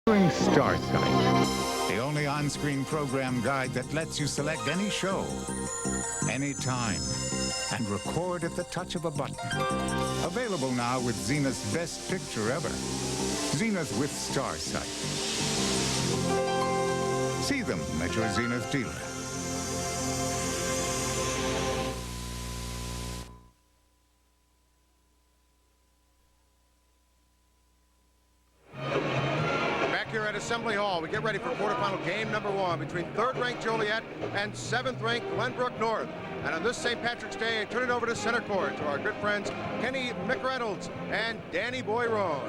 Starsight, the only on-screen program guide that lets you select any show, anytime, and record at the touch of a button. Available now with Zenith's best picture ever, Zenith with Starsight. See them at your Zenith dealer. Here at Assembly Hall, we get ready for quarterfinal game number 1 between 3rd-ranked Joliet and 7th-ranked Glenbrook North. And on this St. Patrick's Day, I turn it over to center court to our good friends Kenny McReynolds and Danny Boyrone.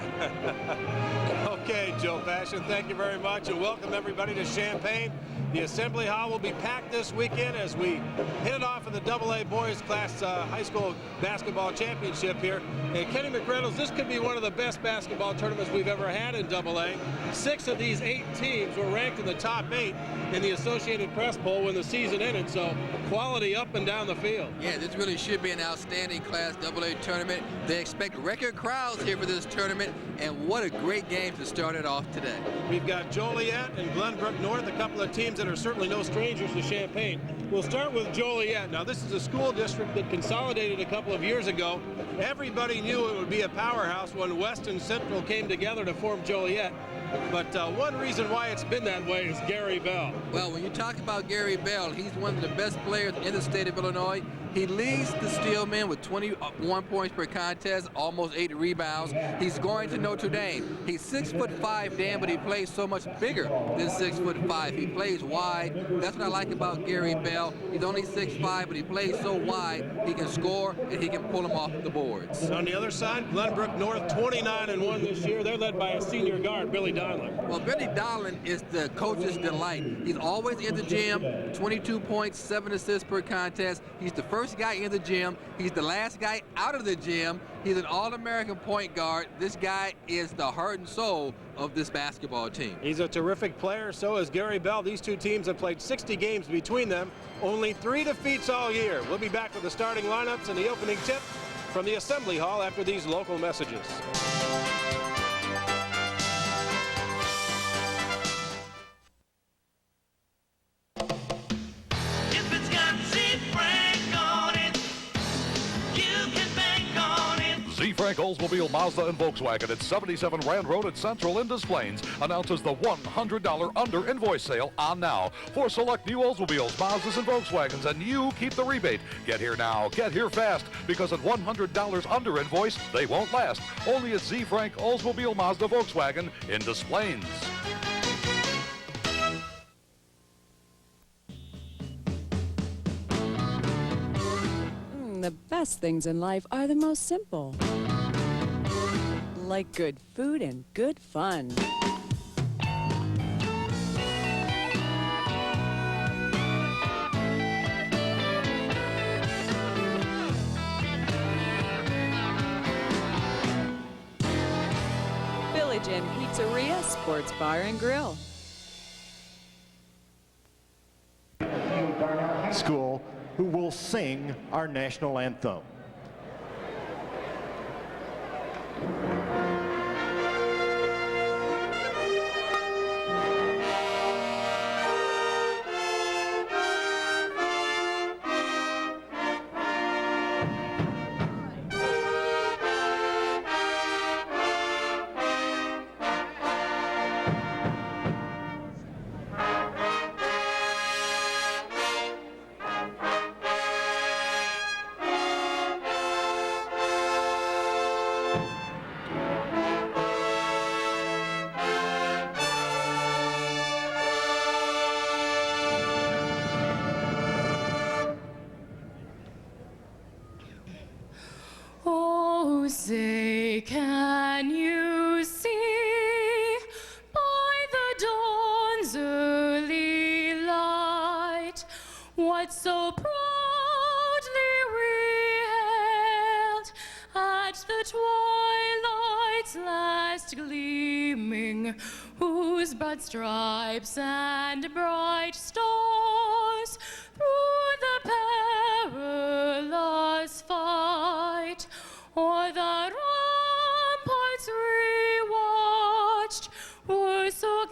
Okay, Joe Passion, thank you very much, and welcome everybody to Champaign. The Assembly Hall will be packed this weekend as we hit it off in the AA Boys Class High School Basketball Championship here. And Kenny McReynolds, this could be one of the best basketball tournaments we've ever had in AA. 6 of these 8 teams were ranked in the top 8 in the Associated Press poll when the season ended, so quality up and down the field. Yeah, this really should be an outstanding Class AA tournament. They expect record crowds here for this tournament, and what a great game to start it off today. We've got Joliet and Glenbrook North, a couple of teams that are certainly no strangers to Champaign. We'll start with Joliet. Now, this is a school district that consolidated a couple of years ago. Everybody knew it would be a powerhouse when West and Central came together to form Joliet. But one reason why it's been that way is Gary Bell. Well, when you talk about Gary Bell, he's one of the best players in the state of Illinois. He leads the Steelmen with 21 points per contest, almost 8 rebounds. He's going to Notre Dame. He's 6'5", Dan, but he plays so much bigger than 6'5". He plays wide. That's what I like about Gary Bell. He's only 6'5", but he plays so wide, he can score and he can pull them off the boards. On the other side, Glenbrook North 29-1 this year. They're led by a senior guard, Billy Donlin. Well, Billy Donlin is the coach's delight. He's always in the gym, 22 points, 7 assists per contest. He's the first guy in the gym. He's the last guy out of the gym. He's an All-American point guard. This guy is the heart and soul of this basketball team. He's a terrific player. So is Gary Bell. These two teams have played 60 games between them. Only 3 defeats all year. We'll be back with the starting lineups and the opening tip from the Assembly Hall after these local messages. Frank Oldsmobile, Mazda, and Volkswagen at 77 Rand Road at Central in Des Plaines announces the $100 under invoice sale on now for select new Oldsmobiles, Mazdas, and Volkswagens, and you keep the rebate. Get here now, get here fast, because at $100 under invoice, they won't last. Only at Z. Frank Oldsmobile, Mazda, Volkswagen in Des Plaines. The best things in life are the most simple, like good food and good fun. Village Inn Pizzeria, Sports Bar and Grill. School who will sing our national anthem. Oh, say, can you see by the dawn's early light what so proudly we hailed at the twilight's last gleaming, whose broad stripes and bright stars through the perilous fight o'er the ramparts we watched were oh so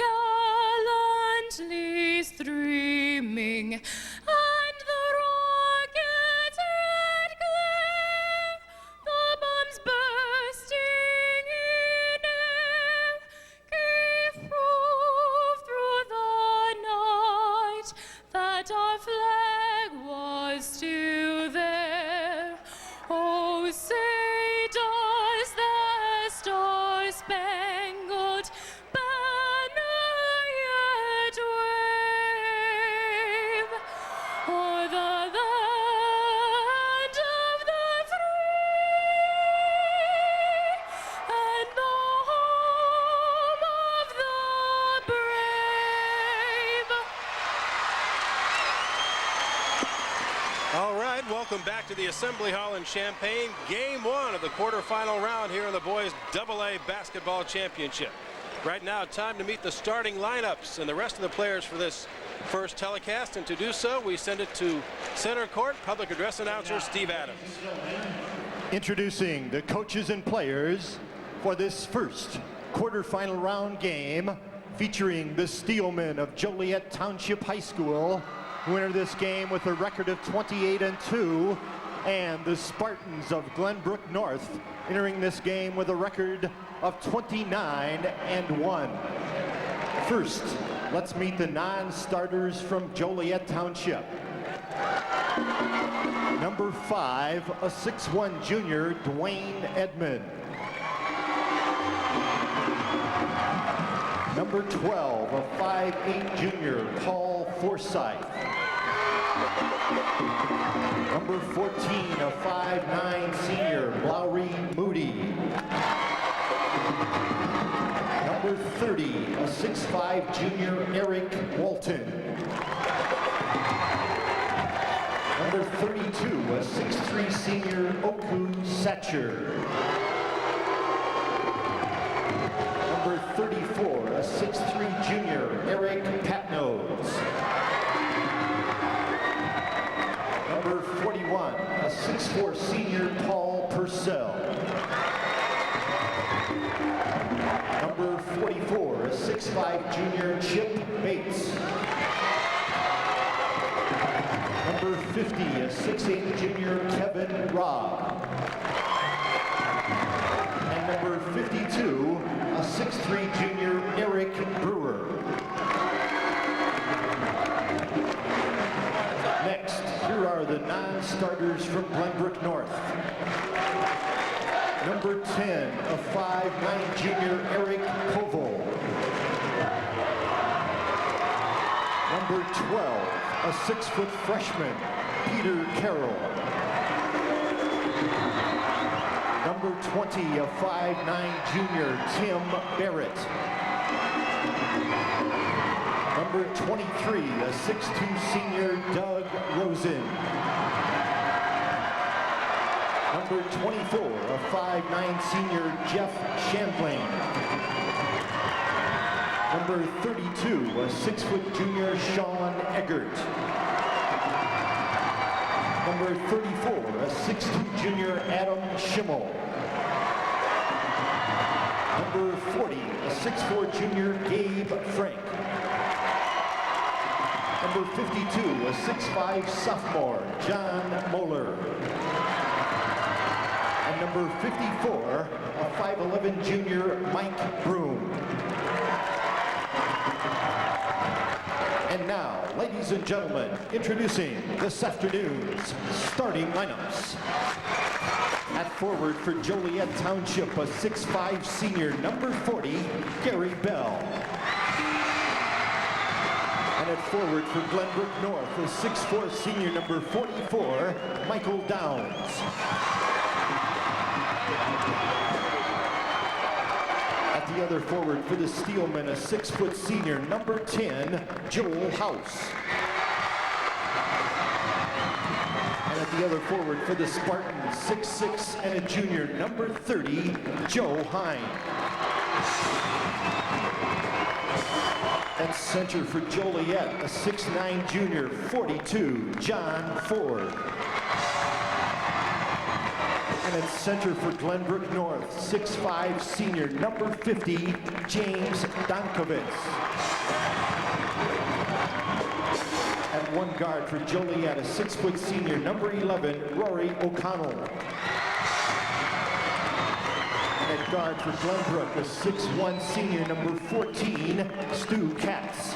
gallantly streaming, and the rockets red glare, the bombs bursting in air, gave proof through the night that our flag was still there. Oh, say does the star-spangled banner yet wave o'er the land of the free and the home of the brave? All right, welcome back to the Assembly Hall in Champaign. Game 1 of the quarterfinal round here in the boys AA basketball championship. Right now, time to meet the starting lineups and the rest of the players for this first telecast. And to do so, we send it to center court, public address announcer Steve Adams. Introducing the coaches and players for this first quarterfinal round game, featuring the Steelmen of Joliet Township High School, who enter this game with a record of 28-2, and the Spartans of Glenbrook North entering this game with a record of 29-1. First, let's meet the non-starters from Joliet Township. Number 5, a 6'1" junior, Dwayne Edmond. Number 12, a 5'8" junior, Paul Forsyth. Number 14, a 5'9" senior, Lowry Moody. Number 30, a 6'5" junior, Eric Walton. Number 32, a 6'3" senior, Oku Satcher. Number 34, a 6'3" junior, Eric Patnose. Number 41, a 6'4" senior, Paul Purcell. Number 44, a 6'5" junior, Chip Bates. Number 50, a 6'8" junior, Kevin Robb. And number 52, a 6'3" junior, Eric Brewer. Next, here are the non-starters from Glenbrook North. Number 10, a 5'9" junior, Eric Koval. Number 12, a 6-foot freshman, Peter Carroll. Number 20, a 5'9" junior, Tim Barrett. Number 23, a 6'2" senior, Doug Rosen. Number 24, a 5'9" senior, Jeff Champlain. Number 32, a 6-foot junior, Sean Eggert. Number 34, a 6'2" junior, Adam Schimmel. Number 40, a 6'4" junior, Gabe Frank. Number 52, a 6'5" sophomore, John Moeller. And number 54, a 5'11" junior, Mike Broom. And now, ladies and gentlemen, introducing this afternoon's starting lineups. At forward for Joliet Township, a 6'5" senior, number 40, Gary Bell. And at forward for Glenbrook North, a 6'4" senior, number 44, Michael Downs. At the other forward for the Steelmen, a 6-foot senior, number 10, Joel House. And at the other forward for the Spartans, 6'6" and a junior, number 30, Joe Hine. At center for Joliet, a 6'9" junior, 42, John Ford. And And at center for Glenbrook North, 6'5" senior, number 50, James Dankovitz. At one guard for Joliet, a 6' senior, number 11, Rory O'Connell. And at guard for Glenbrook, a 6'1" senior, number 14, Stu Katz.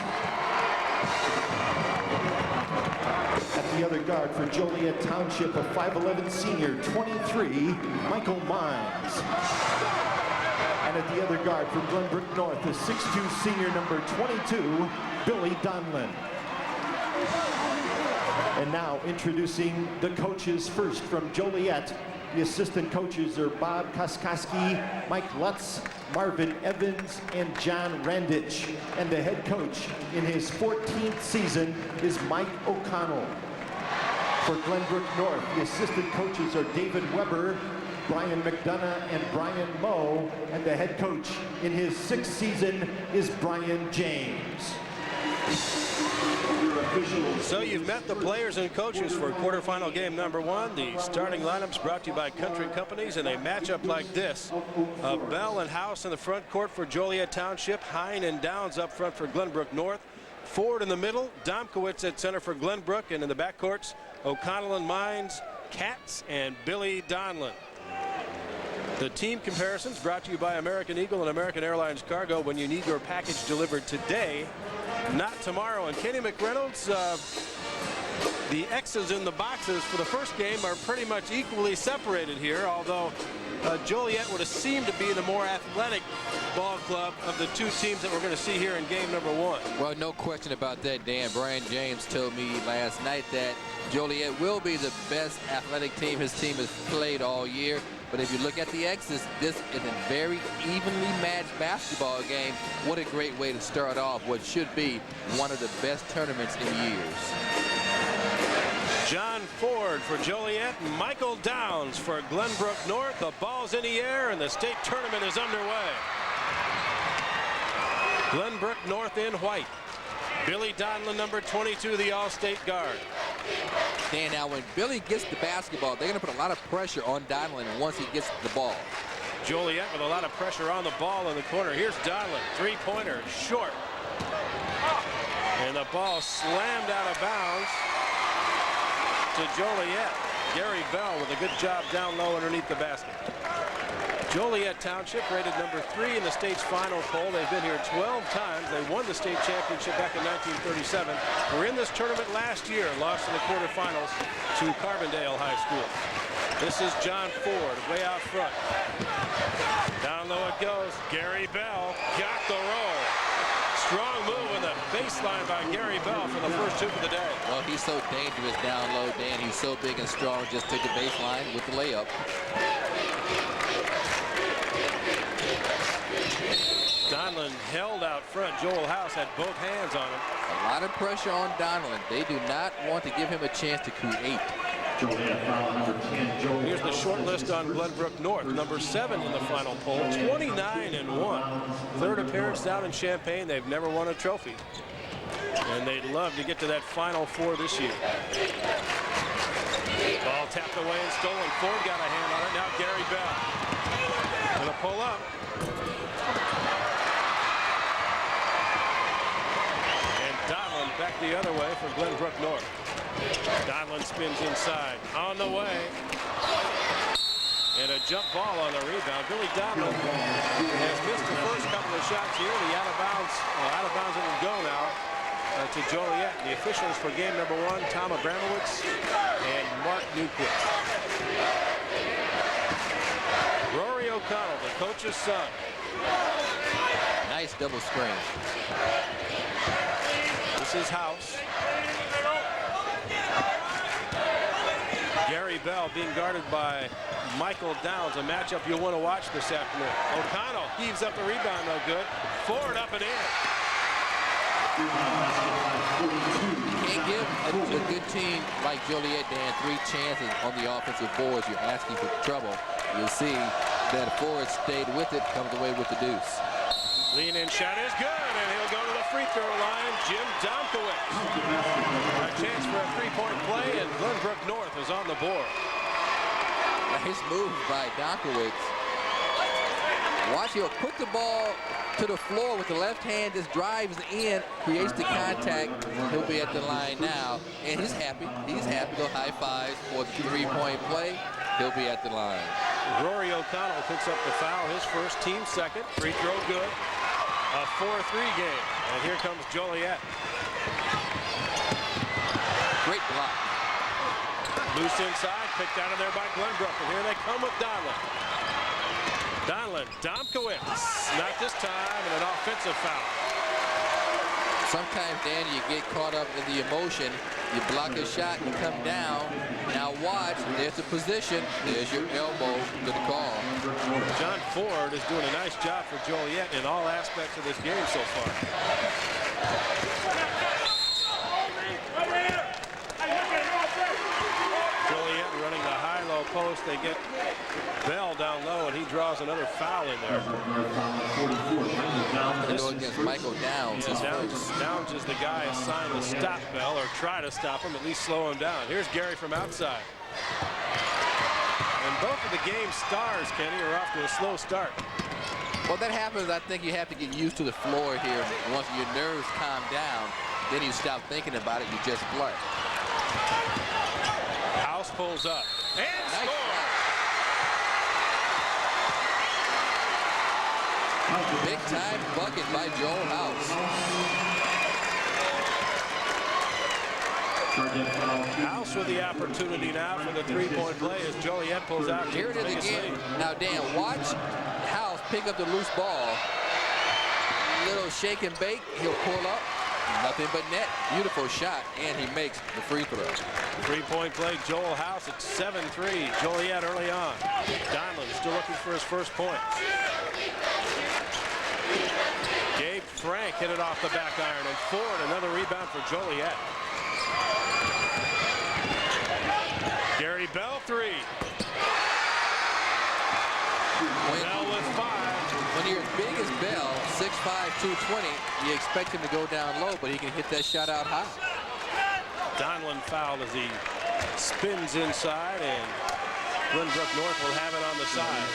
At the other guard for Joliet Township, a 5'11" senior, 23, Michael Mines. And at the other guard for Glenbrook North, a 6'2" senior, number 22, Billy Donlin. And now introducing the coaches first from Joliet. The assistant coaches are Bob Koskoski, Mike Lutz, Marvin Evans, and John Randich. And the head coach in his 14th season is Mike O'Connell. For Glenbrook North, the assistant coaches are David Weber, Brian McDonough, and Brian Moe. And the head coach in his 6th season is Brian James. So you've met the players and coaches for quarterfinal game number 1. The starting lineups brought to you by Country Companies in a matchup like this. Bell and House in the front court for Joliet Township. Hine and Downs up front for Glenbrook North. Ford in the middle. Domkowitz at center for Glenbrook. And in the backcourts, O'Connell and Mines, Katz, and Billy Donlin. The team comparisons brought to you by American Eagle and American Airlines Cargo. When you need your package delivered today, not tomorrow. And Kenny McReynolds, the X's in the boxes for the first game are pretty much equally separated here, although Joliet would have seemed to be the more athletic ball club of the two teams that we're going to see here in game number 1. Well, no question about that, Dan. Brian James told me last night that Joliet will be the best athletic team his team has played all year. But if you look at the X's, this is a very evenly matched basketball game. What a great way to start off what should be one of the best tournaments in years. John Ford for Joliet, Michael Downs for Glenbrook North. The ball's in the air and the state tournament is underway. Glenbrook North in white. Billy Donlin, number 22, the All-State guard. Dan, now when Billy gets the basketball, they're going to put a lot of pressure on Donlin once he gets the ball. Joliet with a lot of pressure on the ball in the corner. Here's Donlin, three-pointer, short. And the ball slammed out of bounds to Joliet. Gary Bell with a good job down low underneath the basket. Joliet Township rated number 3 in the state's final poll. They've been here 12 times. They won the state championship back in 1937. Were in this tournament last year, lost in the quarterfinals to Carbondale High School. This is John Ford way out front. Down low it goes. Gary Bell got the roll. Strong move in the baseline by Gary Bell for the first hoop of the day. Well, he's so dangerous down low, Dan. He's so big and strong. Just took the baseline with the layup. Donlin held out front. Joel House had both hands on him. A lot of pressure on Donlin. They do not want to give him a chance to create. Here's the short list on Glenbrook North. Number 7 in the final poll, 29-1. Third appearance down in Champaign. They've never won a trophy. And they'd love to get to that Final Four this year. Ball tapped away and stolen. Ford got a hand on it. Now Gary Bell. Gonna pull up. Back the other way for Glenbrook North. Donlin spins inside. On the way. And a jump ball on the rebound. Billy Donlin has missed the first couple of shots here. The out of bounds it will go now to Joliet. The officials for game number 1, Tom Abramowitz and Mark Newquist. Rory O'Connell, the coach's son. Nice double screen. This is House. Gary Bell being guarded by Michael Downs, a matchup you'll want to watch this afternoon. O'Connell heaves up the rebound, no good. Ford up and in. You can't give a good team like Joliet, Dan, 3 chances on the offensive boards. You're asking for trouble. You'll see that Ford stayed with it, comes away with the deuce. Lean-in shot is good, and he'll go to the free throw line. Jim Domkowitz. A chance for a 3-point play, and Glenbrook North is on the board. Nice move by Donkowitz. Watch, he'll put the ball to the floor with the left hand, just drives in, creates the contact. He'll be at the line now, and he's happy. He's happy. Go high fives for the three-point play. He'll be at the line. Rory O'Connell picks up the foul, his first, team second. Free throw good. A 4-3 game. And here comes Joliet. Great block. Loose inside, picked out of there by Glenbrook. And here they come with Donlin. Domkowitz, not this time, and an offensive foul. Sometimes, Danny, you get caught up in the emotion. You block a shot, you come down. Now watch, there's the position. There's your elbow to the call. John Ford is doing a nice job for Joliet in all aspects of this game so far. Joliet running the high-low post. They get Bell down low, and he draws another foul in there. This is against Michael Downs. Downs is the guy assigned to stop Bell, or try to stop him, at least slow him down. Here's Gary from outside. And both of the game stars, Kenny, are off to a slow start. Well, that happens. I think you have to get used to the floor here. Once your nerves calm down, then you stop thinking about it. You just play. House pulls up and Nice. scores. Big time bucket by Joel House. House with the opportunity now for the three-point play as Joliet pulls out. Here it is again. Now, Dan, watch House pick up the loose ball. Little shake and bake. He'll pull up. Nothing but net. Beautiful shot, and he makes the free throw. Three-point play, Joel House at 7-3. Joliet early on. Donlin still looking for his first point. Gabe Frank hit it off the back iron, and Ford another rebound for Joliet. Gary Bell, three. Bell with 5. When you're as big as Bell, 6'5", 220, you expect him to go down low, but he can hit that shot out high. Donlin fouled as he spins inside, and Glenbrook North will have it on the side.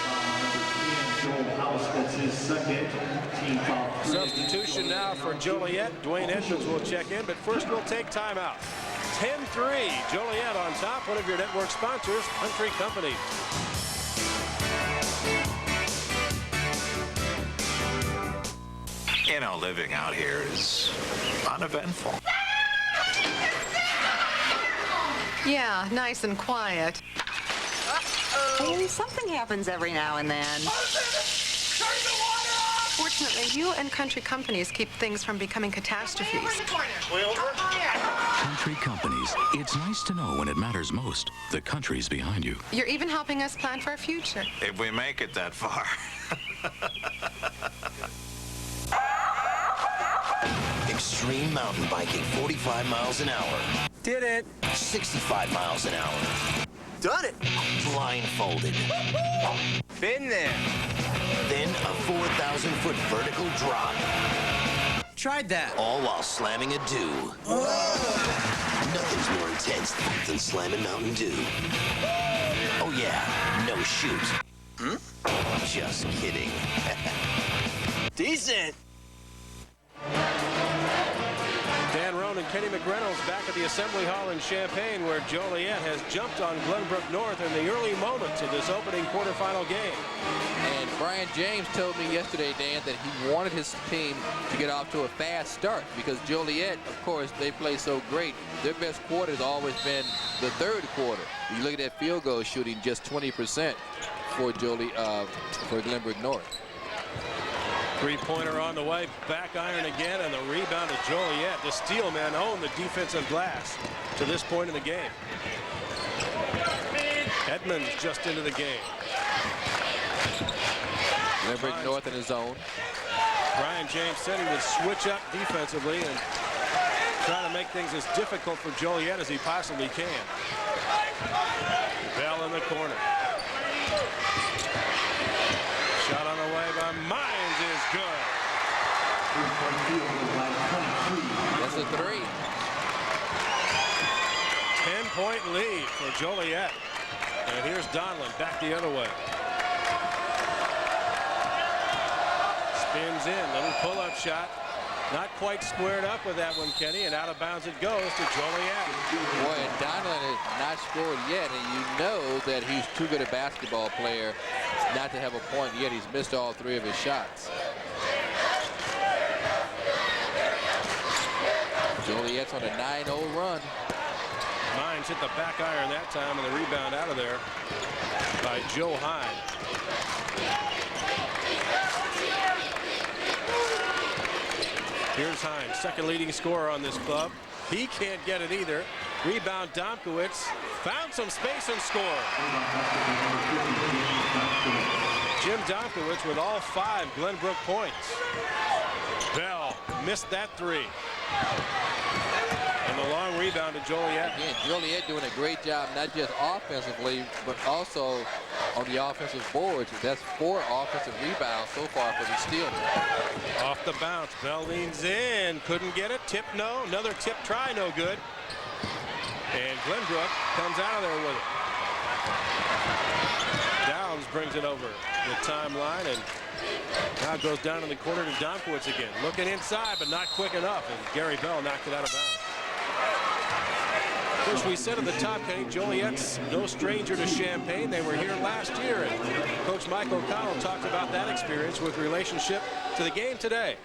Substitution now for Joliet. Dwayne Edmonds will check in, but first we'll take timeout. 10-3, Joliet on top. One of your network sponsors, Country Company. You know, living out here is uneventful. Yeah, nice and quiet. Oh, something happens every now and then. Fortunately, you and Country Companies keep things from becoming catastrophes. Country Companies. It's nice to know when it matters most, the country's behind you. You're even helping us plan for our future. If we make it that far. Extreme mountain biking, 45 miles an hour. Did it. 65 miles an hour. Done it. Blindfolded. Been there. Then a 4,000-foot vertical drop. Tried that. All while slamming a Dew. Nothing's more intense than slamming Mountain Dew. Oh yeah, no shoot. Just kidding. Decent. Dan Roan and Kenny McReynolds back at the Assembly Hall in Champaign, where Joliet has jumped on Glenbrook North in the early moments of this opening quarterfinal game. And Brian James told me yesterday, Dan, that he wanted his team to get off to a fast start because Joliet, of course, they play so great. Their best quarter has always been the third quarter. You look at that field goal shooting, just 20% for Glenbrook North. Three-pointer on the way, back iron again, and the rebound to Joliet. The Steelmen own the defensive glass to this point in the game. Edmonds just into the game. Glenbrook North in his zone. Brian James said he would switch up defensively and try to make things as difficult for Joliet as he possibly can. Bell in the corner. Shot on the way by Mines is good. That's a three. 10-point lead for Joliet. And here's Donlin back the other way. Spins in, little pull-up shot. Not quite squared up with that one, Kenny, and out of bounds it goes to Joliet. Boy, and Donlin has not scored yet, and you know that he's too good a basketball player not to have a point yet. He's missed all 3 of his shots. Joliet's on a 9-0 run. Mines hit the back iron that time, and the rebound out of there by Joe Hine. Here's Hines, second leading scorer on this club. He can't get it either. Rebound Domkowitz, found some space and scored. Jim Domkowitz with all 5 Glenbrook points. Bell missed that 3. And the long rebound to Joliet. Again, Joliet doing a great job, not just offensively, but also on the offensive boards. That's 4 offensive rebounds so far for the Steelmen. Off the bounce, Bell leans in, couldn't get it. Tip, no. Another tip try, no good. And Glenbrook comes out of there with it. Downs brings it over the timeline, and now it goes down in the corner to Domkowitz again. Looking inside, but not quick enough, and Gary Bell knocked it out of bounds. Of course, we said at the top, Kenny, Joliet's no stranger to Champaign. They were here last year, and Coach Mike O'Connell talked about that experience with relationship to the game today.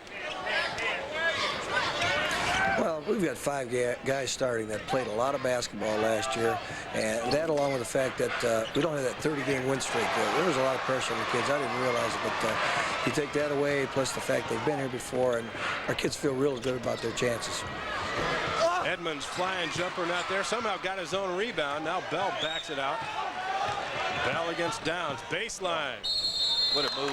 Well, we've got 5 guys starting that played a lot of basketball last year, and that along with the fact that we don't have that 30-game win streak. There was a lot of pressure on the kids. I didn't realize it, but you take that away, plus the fact they've been here before, and our kids feel real good about their chances. Edmonds flying jumper not there. Somehow got his own rebound. Now Bell backs it out. Bell against Downs. Baseline. What a move.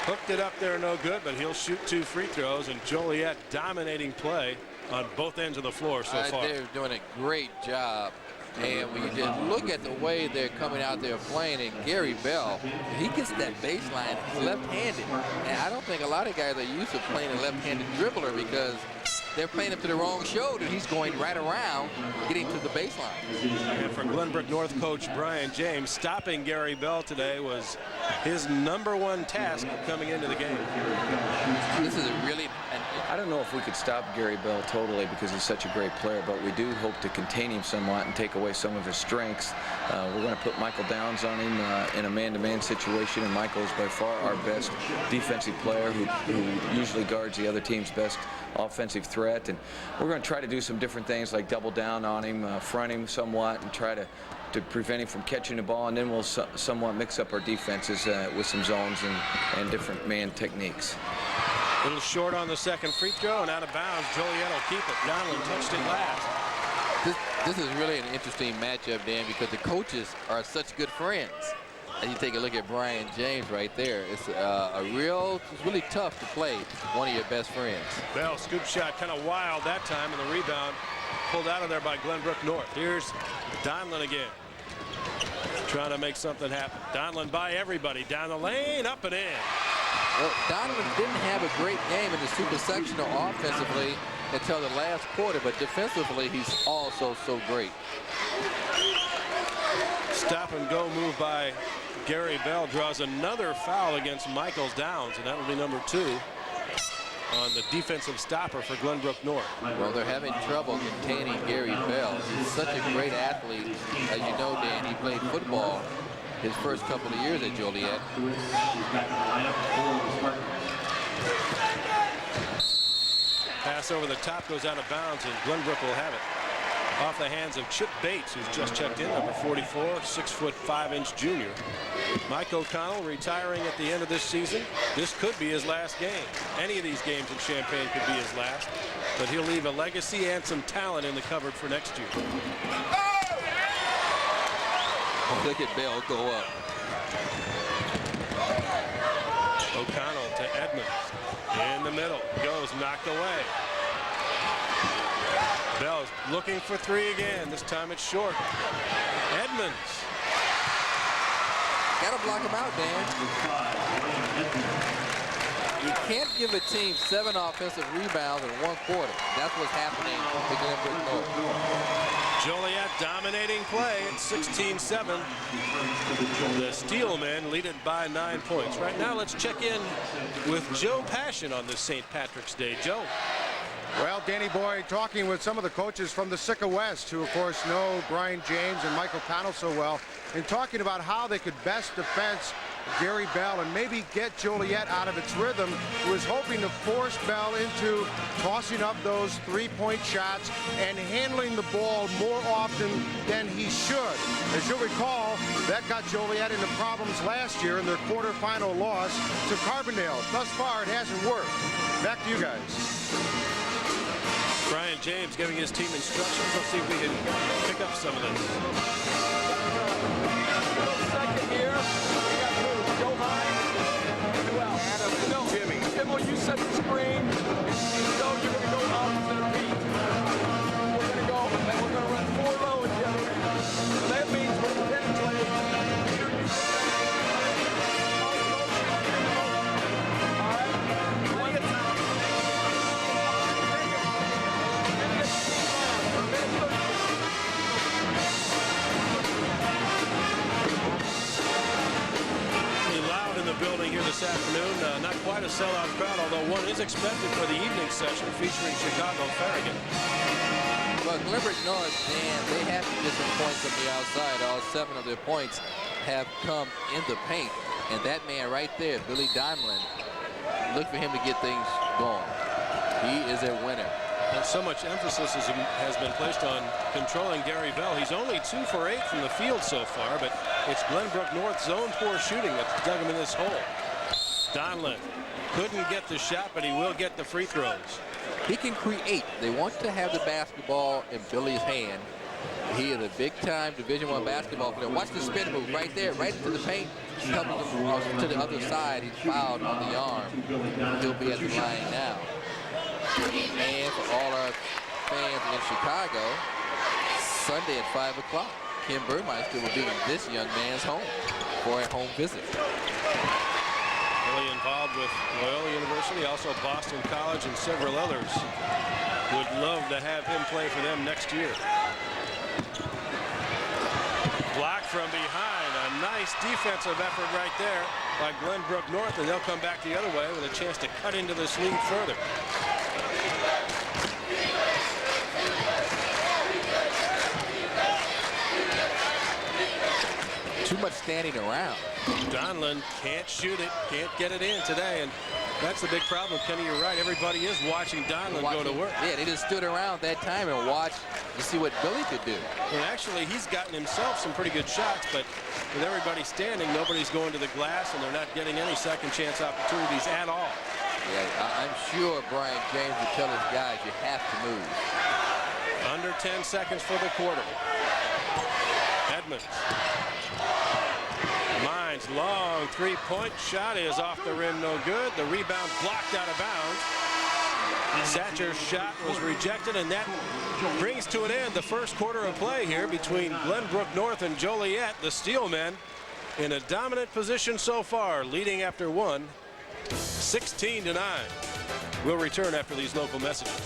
Hooked it up there, no good, but he'll shoot 2 free throws, and Joliet dominating play on both ends of the floor so far. They're doing a great job. And when you just look at the way they're coming out there playing, and Gary Bell, he gets that baseline. He's left-handed. And I don't think a lot of guys are used to playing a left-handed dribbler because they're playing him to the wrong shoulder. He's going right around, getting to the baseline. And for Glenbrook North coach Brian James, stopping Gary Bell today was his #1 task coming into the game. This is a really... I don't know if we could stop Gary Bell totally because he's such a great player, but we do hope to contain him somewhat and take away some of his strengths. We're going to put Michael Downs on him in a man-to-man situation, and Michael is by far our best defensive player who usually guards the other team's best offensive threat. And we're going to try to do some different things like double down on him, front him somewhat, and try to prevent him from catching the ball, and then we'll somewhat mix up our defenses with some zones and different man techniques. A little short on the second free throw and out of bounds. Joliet will keep it. Donlin touched it last. This is really an interesting matchup, Dan, because the coaches are such good friends. And you take a look at Brian James right there. It's it's really tough to play one of your best friends. Bell scoop shot kind of wild that time, and the rebound pulled out of there by Glenbrook North. Here's Donlin again, trying to make something happen. Donlin by everybody down the lane, up and in. Well, Donovan didn't have a great game in the super sectional offensively until the last quarter, but defensively he's also so great. Stop and go move by Gary Bell draws another foul against Michaels Downs, and that'll be #2 on the defensive stopper for Glenbrook North. Well, they're having trouble containing Gary Bell. He's such a great athlete. As you know, Dan, he played football his first couple of years at Joliet. Pass over the top goes out of bounds, and Glenbrook will have it. Off the hands of Chip Bates, who's just checked in, number 44, 6'5" junior. Mike O'Connell retiring at the end of this season. This could be his last game. Any of these games in Champaign could be his last, but he'll leave a legacy and some talent in the cupboard for next year. Look at Bell go up. O'Connell to Edmonds. In the middle. Goes knocked away. Bell's looking for 3 again. This time it's short. Edmonds. Gotta block him out, Dan. You can't give a team 7 offensive rebounds in 1 quarter. That's what's happening to Glenbrook North. Joliet dominating play at 16-7. The Steelmen lead it by 9 points. Right now, let's check in with Joe Passion on this St. Patrick's Day. Joe. Well, Danny Boy, talking with some of the coaches from the Sika West, who, of course, know Brian James and Michael Connell so well, and talking about how they could best defense Gary Bell and maybe get Joliet out of its rhythm, who is hoping to force Bell into tossing up those 3-point shots and handling the ball more often than he should. As you'll recall, that got Joliet into problems last year in their quarterfinal loss to Carbondale. Thus far, it hasn't worked. Back to you guys. Brian James giving his team instructions. Let's see if we can pick up some of this. Second here. We got move. Go high. Well, Adam, no. Jimmy. Jimmy, you set the screen. So you're going to go opposite of Pete. We're going to go, and we're going to run 4 low and Jimmy. So that means we're going to penetrate. Building here this afternoon. Not quite a sellout crowd, although one is expected for the evening session featuring Chicago Farragut. Well, Glenbrook North, Dan, they have to get some points from the outside. All 7 of their points have come in the paint. And that man right there, Billy Diamond, look for him to get things going. He is a winner. And so much emphasis has been placed on controlling Gary Bell. He's only 2 for 8 from the field so far, but it's Glenbrook North's zone poor shooting that's dug him in this hole. Donlin couldn't get the shot, but he will get the free throws. He can create. They want to have the basketball in Billy's hand. He is a big-time Division I basketball player. Watch the spin move right there, right into the paint. Comes to the other side. He's fouled on the arm. He'll be at the line now. And for all our fans in Chicago, Sunday at 5 o'clock, Kim Burmeister will be in this young man's home for a home visit. Really involved with Loyola University, also Boston College and several others. Would love to have him play for them next year. Blocked from behind. A nice defensive effort right there by Glenbrook North, and they'll come back the other way with a chance to cut into this lead further. Too much standing around. Donlin can't shoot it, can't get it in today, and that's the big problem. Kenny, you're right. Everybody is watching Donlin go to work. Yeah, they just stood around that time and watched to see what Billy could do. Well, actually, he's gotten himself some pretty good shots, but with everybody standing, nobody's going to the glass, and they're not getting any second chance opportunities at all. Yeah, I'm sure Brian James would tell his guys, you have to move. Under 10 seconds for the quarter. Edmonds. Mines, long 3-point shot is off the rim, no good. The rebound blocked out of bounds. Satcher's shot was rejected, and that brings to an end the first quarter of play here between Glenbrook North and Joliet. The Steelmen in a dominant position so far, leading after 1, 16-9. We'll return after these local messages.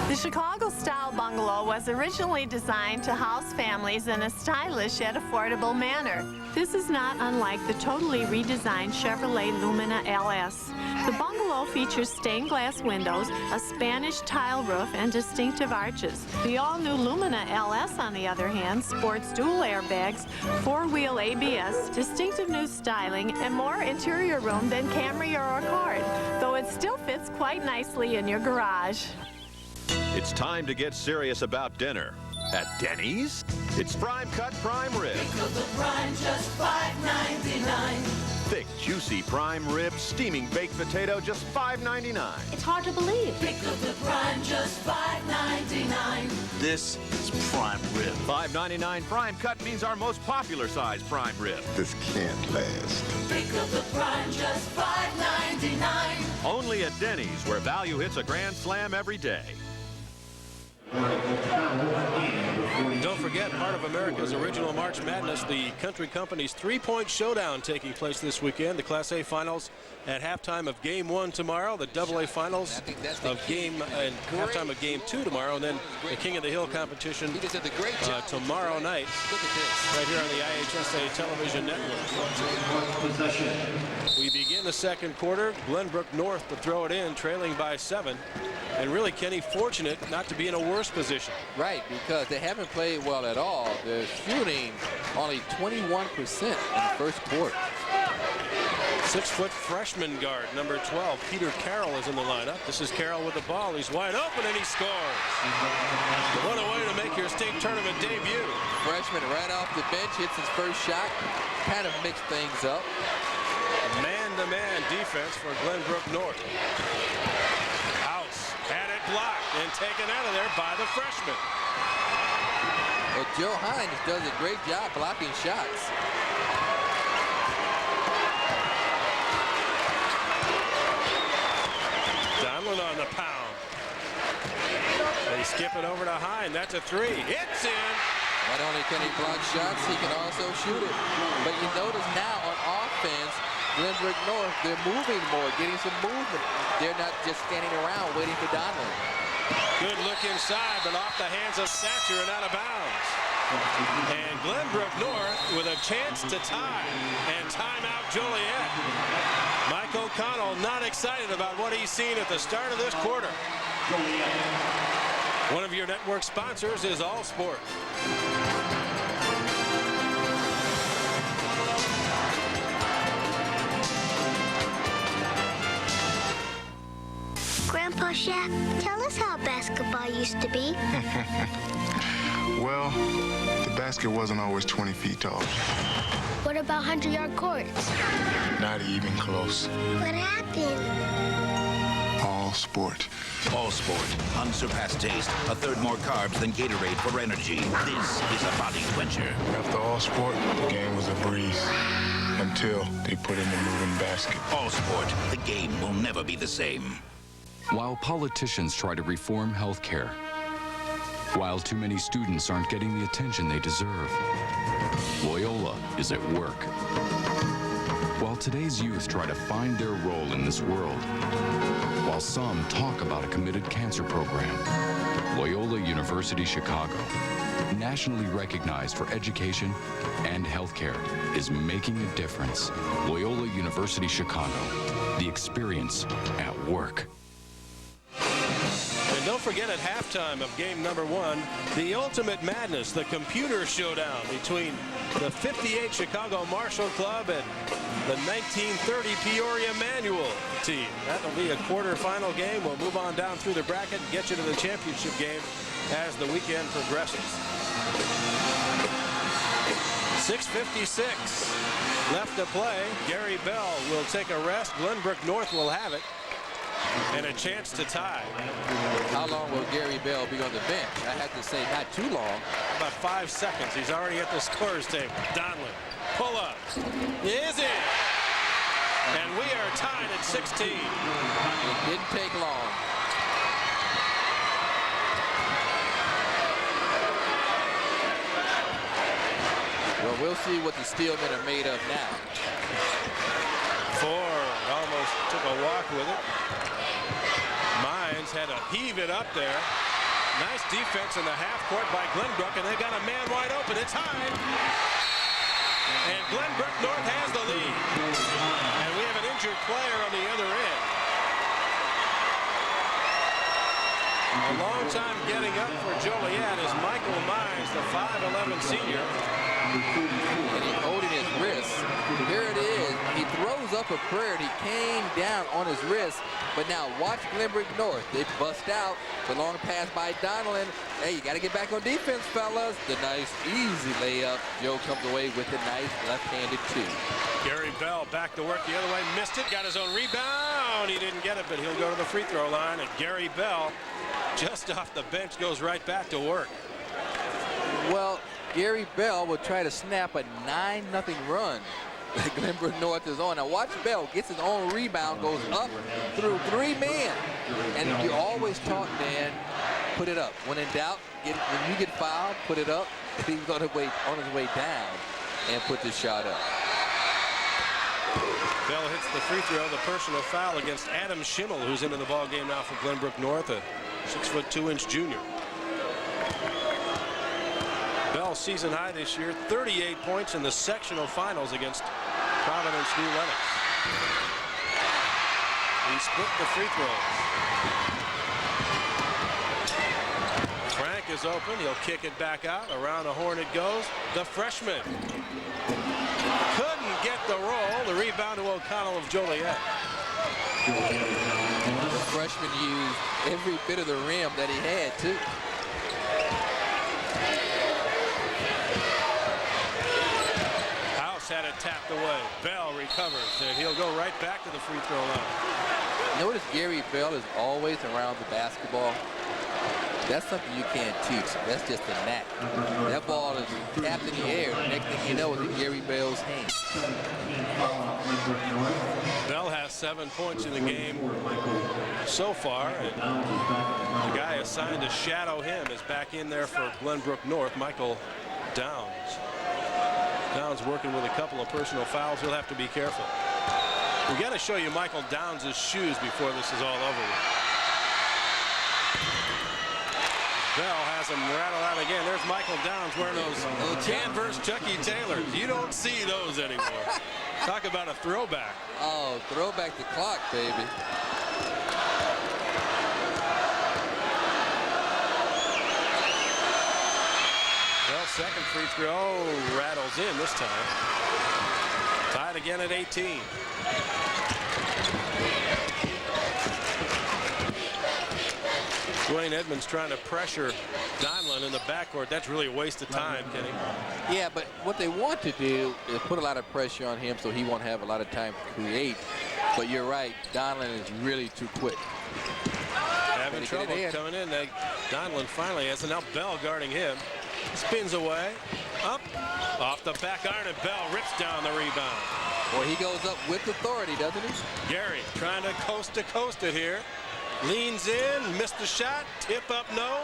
The Chicago-style bungalow was originally designed to house families in a stylish yet affordable manner. This is not unlike the totally redesigned Chevrolet Lumina LS. The bungalow features stained glass windows, a Spanish tile roof, and distinctive arches. The all-new Lumina LS, on the other hand, sports dual airbags, 4-wheel ABS, distinctive new styling, and more interior room than Camry or Accord, though it still fits quite nicely in your garage. It's time to get serious about dinner. At Denny's, it's prime cut prime rib. Pick up the prime, just $5.99. Thick, juicy prime rib, steaming baked potato, just $5.99. It's hard to believe. Pick up the prime, just $5.99. This is prime rib. $5.99 prime cut means our most popular size prime rib. This can't last. Pick up the prime, just $5.99. Only at Denny's, where value hits a grand slam every day. Don't forget, part of America's original March Madness, the Country Company's three-point showdown taking place this weekend. The Class A finals at halftime of Game 1 tomorrow, the AA finals of halftime of Game 2 tomorrow, and then the King of the Hill competition tomorrow night, right here on the IHSA television network. We begin the second quarter. Glenbrook North to throw it in, trailing by 7. And really, Kenny, fortunate not to be in a worse position. Right, because they haven't played well at all. They're shooting only 21% in the first quarter. 6-foot freshman guard, number 12, Peter Carroll, is in the lineup. This is Carroll with the ball. He's wide open, and he scores. What a way to make your state tournament debut. Freshman right off the bench, hits his first shot, kind of mixed things up. Man-to-man defense for Glenbrook North. House had it blocked and taken out of there by the freshman. Well, Joe Hines does a great job blocking shots. Donlin on the pound. They skip it over to Hine. That's a 3. It's in. Not only can he block shots, he can also shoot it. But you notice now on offense, Glenbrook North, they're moving more, getting some movement. They're not just standing around waiting for Donlin. Good look inside, but off the hands of Satcher and out of bounds. And Glenbrook North with a chance to tie. And timeout Joliet. Mike O'Connell not excited about what he's seen at the start of this quarter. One of your network sponsors is All Sport. Grandpa Shaq, tell us how basketball used to be. Well, the basket wasn't always 20 feet tall. What about 100-yard courts? Not even close. What happened? All Sport. All Sport. Unsurpassed taste. A third more carbs than Gatorade for energy. This is a body quencher. After All Sport, the game was a breeze. Until they put in the moving basket. All Sport. The game will never be the same. While politicians try to reform health care, while too many students aren't getting the attention they deserve, Loyola is at work. While today's youth try to find their role in this world, while some talk about a committed cancer program, Loyola University Chicago, nationally recognized for education and healthcare, is making a difference. Loyola University Chicago, the experience at work. And don't forget, at halftime of game number 1, the Ultimate Madness, the computer showdown between the 58 Chicago Marshall Club and the 1930 Peoria Manual team. That'll be a quarterfinal game. We'll move on down through the bracket and get you to the championship game as the weekend progresses. 6:56 left to play. Gary Bell will take a rest. Glenbrook North will have it. And a chance to tie. How long will Gary Bell be on the bench? I have to say not too long. About 5 seconds. He's already at the scorer's table. Donlin, pull up. Is it? And we are tied at 16. It didn't take long. Well, we'll see what the Steelmen are made of now. Ford almost took a walk with it. Mines had to heave it up there. Nice defense in the half court by Glenbrook, and they got a man wide open. It's high. And Glenbrook North has the lead. And we have an injured player on the other end. A long time getting up for Joliet is Michael Mines, the 5'11 senior. And he's holding his wrist. Here it is. He throws up a prayer and he came down on his wrist. But now watch Glenbrook North. They bust out. The long pass by Donlin. Hey, you got to get back on defense, fellas. The nice, easy layup. Joe comes away with a nice left-handed 2. Gary Bell back to work the other way. Missed it. Got his own rebound. He didn't get it, but he'll go to the free throw line. And Gary Bell, just off the bench, goes right back to work. Well, Gary Bell will try to snap a 9-0 run that Glenbrook North is on. Now watch Bell, gets his own rebound, goes up through 3 men. And you always talk, Dan, put it up. When in doubt, when you get fouled, put it up. He's on his way down and put this shot up. Bell hits the free throw, the personal foul against Adam Schimmel, who's into the ball game now for Glenbrook North, a 6'2" junior. Bell season high this year, 38 points in the sectional finals against Providence New Lenox. He split the free throws. Frank is open. He'll kick it back out. Around the horn it goes. The freshman couldn't get the roll. The rebound to O'Connell of Joliet. The freshman used every bit of the rim that he had, too. House had it tapped away. Bell recovers, and he'll go right back to the free throw line. Notice Gary Bell is always around the basketball. That's something you can't teach. That's just a knack. That ball is tapped in the air. The next thing you know is in Gary Bell's hand. Bell has 7 points in the game so far. And the guy assigned to shadow him is back in there for Glenbrook North, Michael Downs. Downs working with a couple of personal fouls. He'll have to be careful. We got to show you Michael Downs' shoes before this is all over with. Bell has him rattle out again. There's Michael Downs wearing those Canvas Chucky Taylors. You don't see those anymore. Talk about a throwback. Oh, throwback the clock, baby. Well, second free throw rattles in this time. Tied again at 18. Dwayne Edmonds trying to pressure Donlin in the backcourt. That's really a waste of time, Kenny. Yeah, but what they want to do is put a lot of pressure on him so he won't have a lot of time to create. But you're right, Donlin is really too quick. Having trouble coming in. Donlin finally has, and now Bell guarding him. Spins away, up, off the back iron, and Bell rips down the rebound. Boy, he goes up with authority, doesn't he? Gary trying to coast it here. Leans in, missed the shot, tip up, no.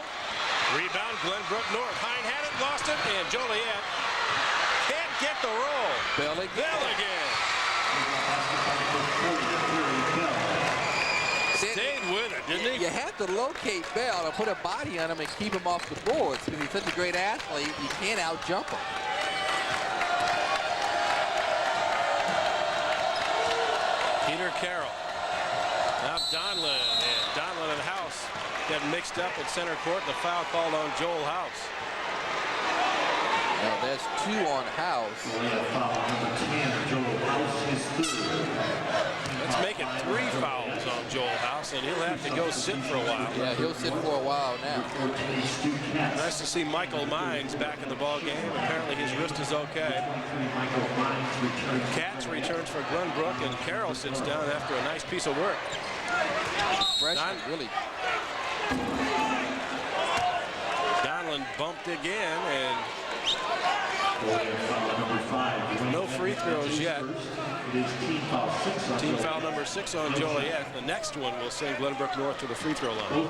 Rebound, Glenbrook North. Hine had it, lost it, and Joliet can't get the roll. Bell again. Stayed with it, didn't he? You have to locate Bell and put a body on him and keep him off the boards because he's such a great athlete, you can't out-jump him. Peter Carroll. Now Donlin, and Donlin and House get mixed up at center court. The foul called on Joel House. Now there's 2 on House. Let's make it 3 fouls on Joel House, and he'll have to go sit for a while. Yeah, he'll sit for a while now. Nice to see Michael Mines back in the ball game. Apparently his wrist is okay. Katz returns for Glenbrook, and Carroll sits down after a nice piece of work. Freshman, really. Donlin bumped again, and no free throws yet. Team foul number 6 on Joliet. The next one will send Glenbrook North to the free throw line.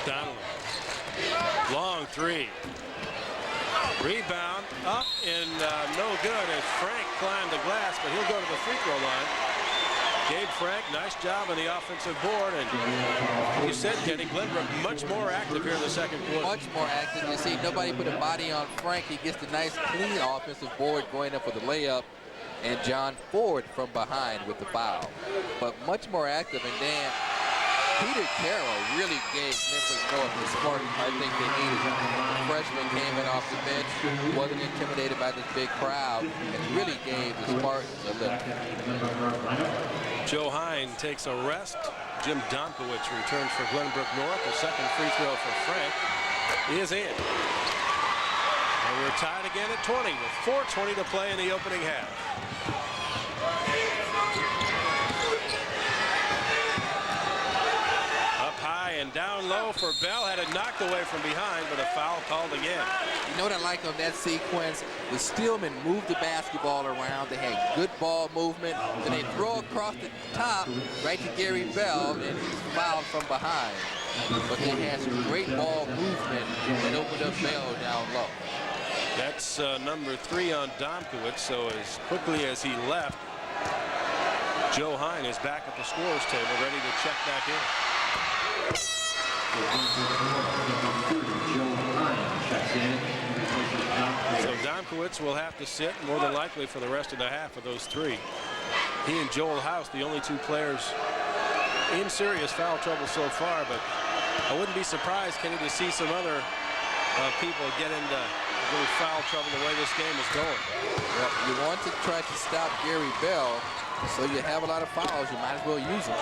Donlin. Long three. Rebound up and no good as Frank climbed the glass, but he'll go to the free throw line. Gabe Frank, nice job on the offensive board, and you said, Kenny, Glenbrook much more active here in the second quarter. Much more active. You see, nobody put a body on Frank. He gets the nice, clean offensive board going up for the layup, and John Ford from behind with the foul. But much more active, and then Peter Carroll really gave Memphis North the spark I think they needed. The freshman came in off the bench, wasn't intimidated by this big crowd, and really gave the Spartans a lift. Joe Hine takes a rest. Jim Domkowitz returns for Glenbrook North. The second free throw for Frank is in. And we're tied again at 20 with 4:20 to play in the opening half. and down low for Bell. Had it knocked away from behind, but a foul called again. You know what I like of that sequence? The Steelmen moved the basketball around. They had good ball movement. Then they throw across the top right to Gary Bell, and he's fouled from behind. But they had some great ball movement and opened up Bell down low. That's number 3 on Domkowitz. So as quickly as he left, Joe Hine is back at the scorer's table, ready to check back in. So Domkowitz will have to sit more than likely for the rest of the half of those 3. He and Joel House, the only 2 players in serious foul trouble so far, but I wouldn't be surprised, Kenny, to see some other people get into a little foul trouble the way this game is going. Well, you want to try to stop Gary Bell, so you have a lot of fouls. You might as well use them.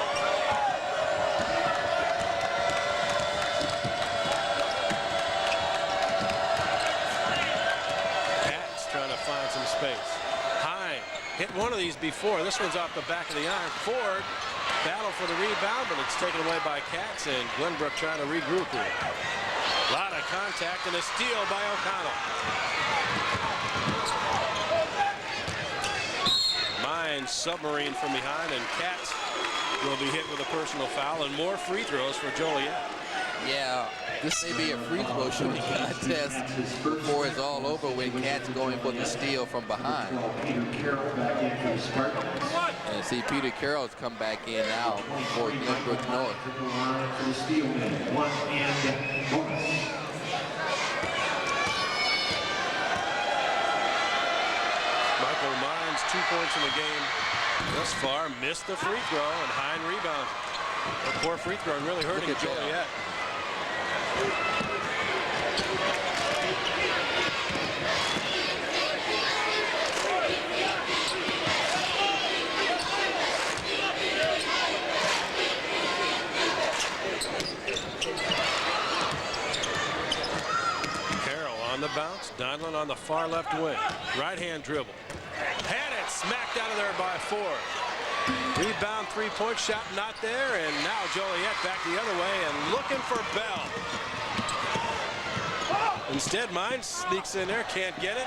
Pat's trying to find some space. Hine hit one of these before. This one's off the back of the iron. Ford battle for the rebound, but it's taken away by Katz, and Glenbrook trying to regroup here. A lot of contact and a steal by O'Connell. Mine submarine from behind, and Katz will be hit with a personal foul and more free throws for Joliet. Yeah, this may be a free throw shooting contest before it's all over with. Katz going for the steal from behind. And see Peter Carroll's come back in now for Glenbrook North. Michael Mines, 2 points in the game thus far, missed the free throw, and Hine rebounds. A poor free throw and really hurting Joliet. Carroll on the bounce, Donlin on the far left wing. Right hand dribble. Had it smacked out of there by Ford. Rebound, 3-point shot not there, and now Joliet back the other way and looking for Bell. Instead, Mines sneaks in there, can't get it.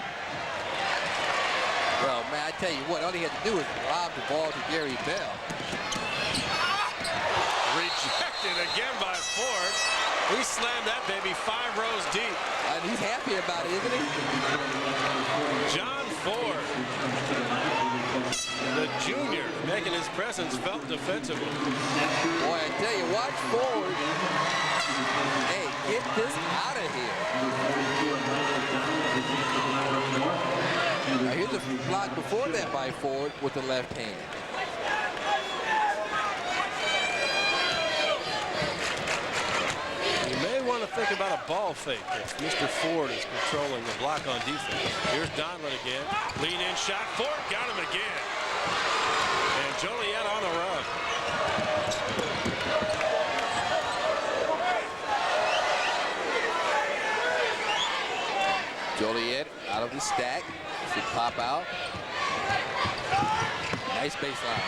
Well, man, I tell you what, all he had to do was lob the ball to Gary Bell. Rejected again by Ford. He slammed that baby 5 rows deep. And he's happy about it, isn't he? John Ford, the junior, making his presence felt defensively. Boy, I tell you, watch Ford. Hey, get this out of here. Now here's a block before that by Ford with the left hand. You may want to think about a ball fake if Mr. Ford is controlling the block on defense. Here's Donlin again. Lean in shot. Ford got him again. And Joliet on the run. Joliet out of the stack. Should pop out. Nice baseline.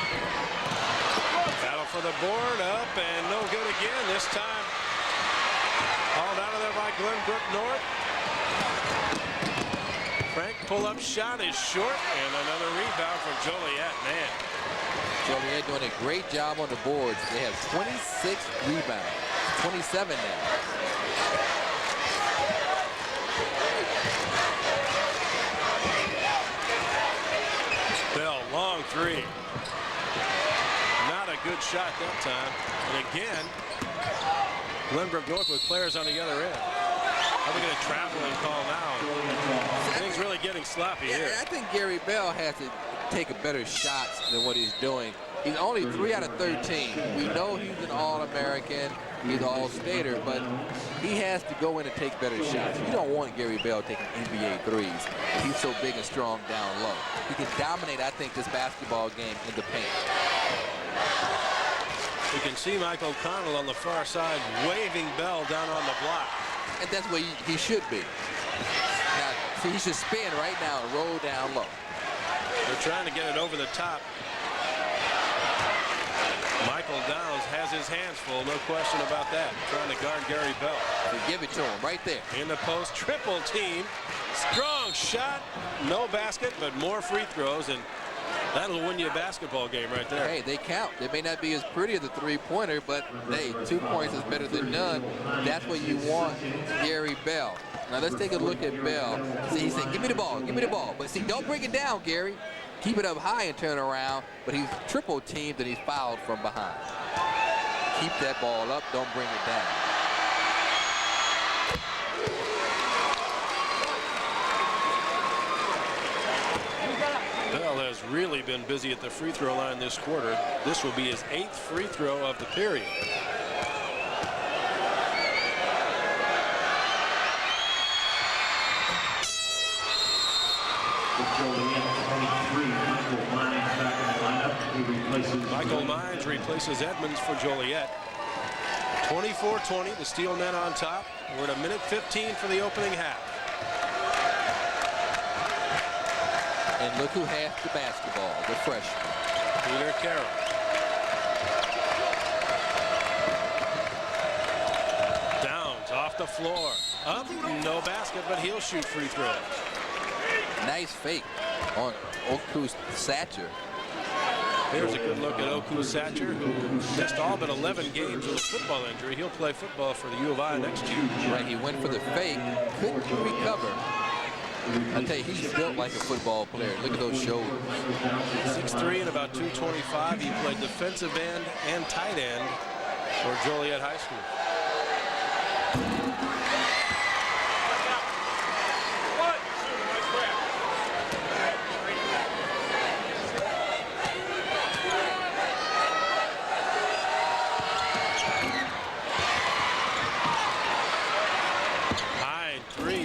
Battle for the board, up and no good again. This time hauled out of there by Glenbrook North. Frank pull-up shot is short, and another rebound for Joliet. Man, Joliet doing a great job on the boards. They have 26 rebounds, 27 now. Bell, long 3. Not a good shot that time. And again, Glenbrook North with players on the other end. How are we going to travel and call now? Things really getting sloppy here. I think Gary Bell has to take a better shot than what he's doing. He's only 3 out of 13. We know he's an All-American. He's an All-Stater, but he has to go in and take better shots. You don't want Gary Bell taking NBA threes. He's so big and strong down low. He can dominate, I think, this basketball game in the paint. You can see Mike O'Connell on the far side waving Bell down on the block. And that's where he should be. Now, see, he should spin right now and roll down low. They're trying to get it over the top. Michael Downs has his hands full, no question about that. Trying to guard Gary Bell. Give it to him right there. In the post, triple team. Strong shot. No basket, but more free throws, and that'll win you a basketball game right there. Hey, they count. They may not be as pretty as a three-pointer, but hey, 2 points is better than none. That's what you want, Gary Bell. Now let's take a look at Bell. See, he said, give me the ball, give me the ball. But see, don't bring it down, Gary. Keep it up high and turn around, but he's triple teamed and he's fouled from behind. Keep that ball up, don't bring it down. Bell has really been busy at the free throw line this quarter. This will be his 8th free throw of the period. Michael Mines replaces Edmonds for Joliet. 24-20, the Steelmen on top. We're at 1:15 for the opening half. And look who has the basketball, the freshman. Peter Carroll. Downs off the floor. Up, no basket, but he'll shoot free throws. Nice fake on Oku Satcher. Here's a good look at Oku Satcher, who missed all but 11 games with a football injury. He'll play football for the U of I next year. Right, he went for the fake, couldn't recover. I tell you, he's built like a football player. Look at those shoulders. 6'3" and about 225. He played defensive end and tight end for Joliet High School.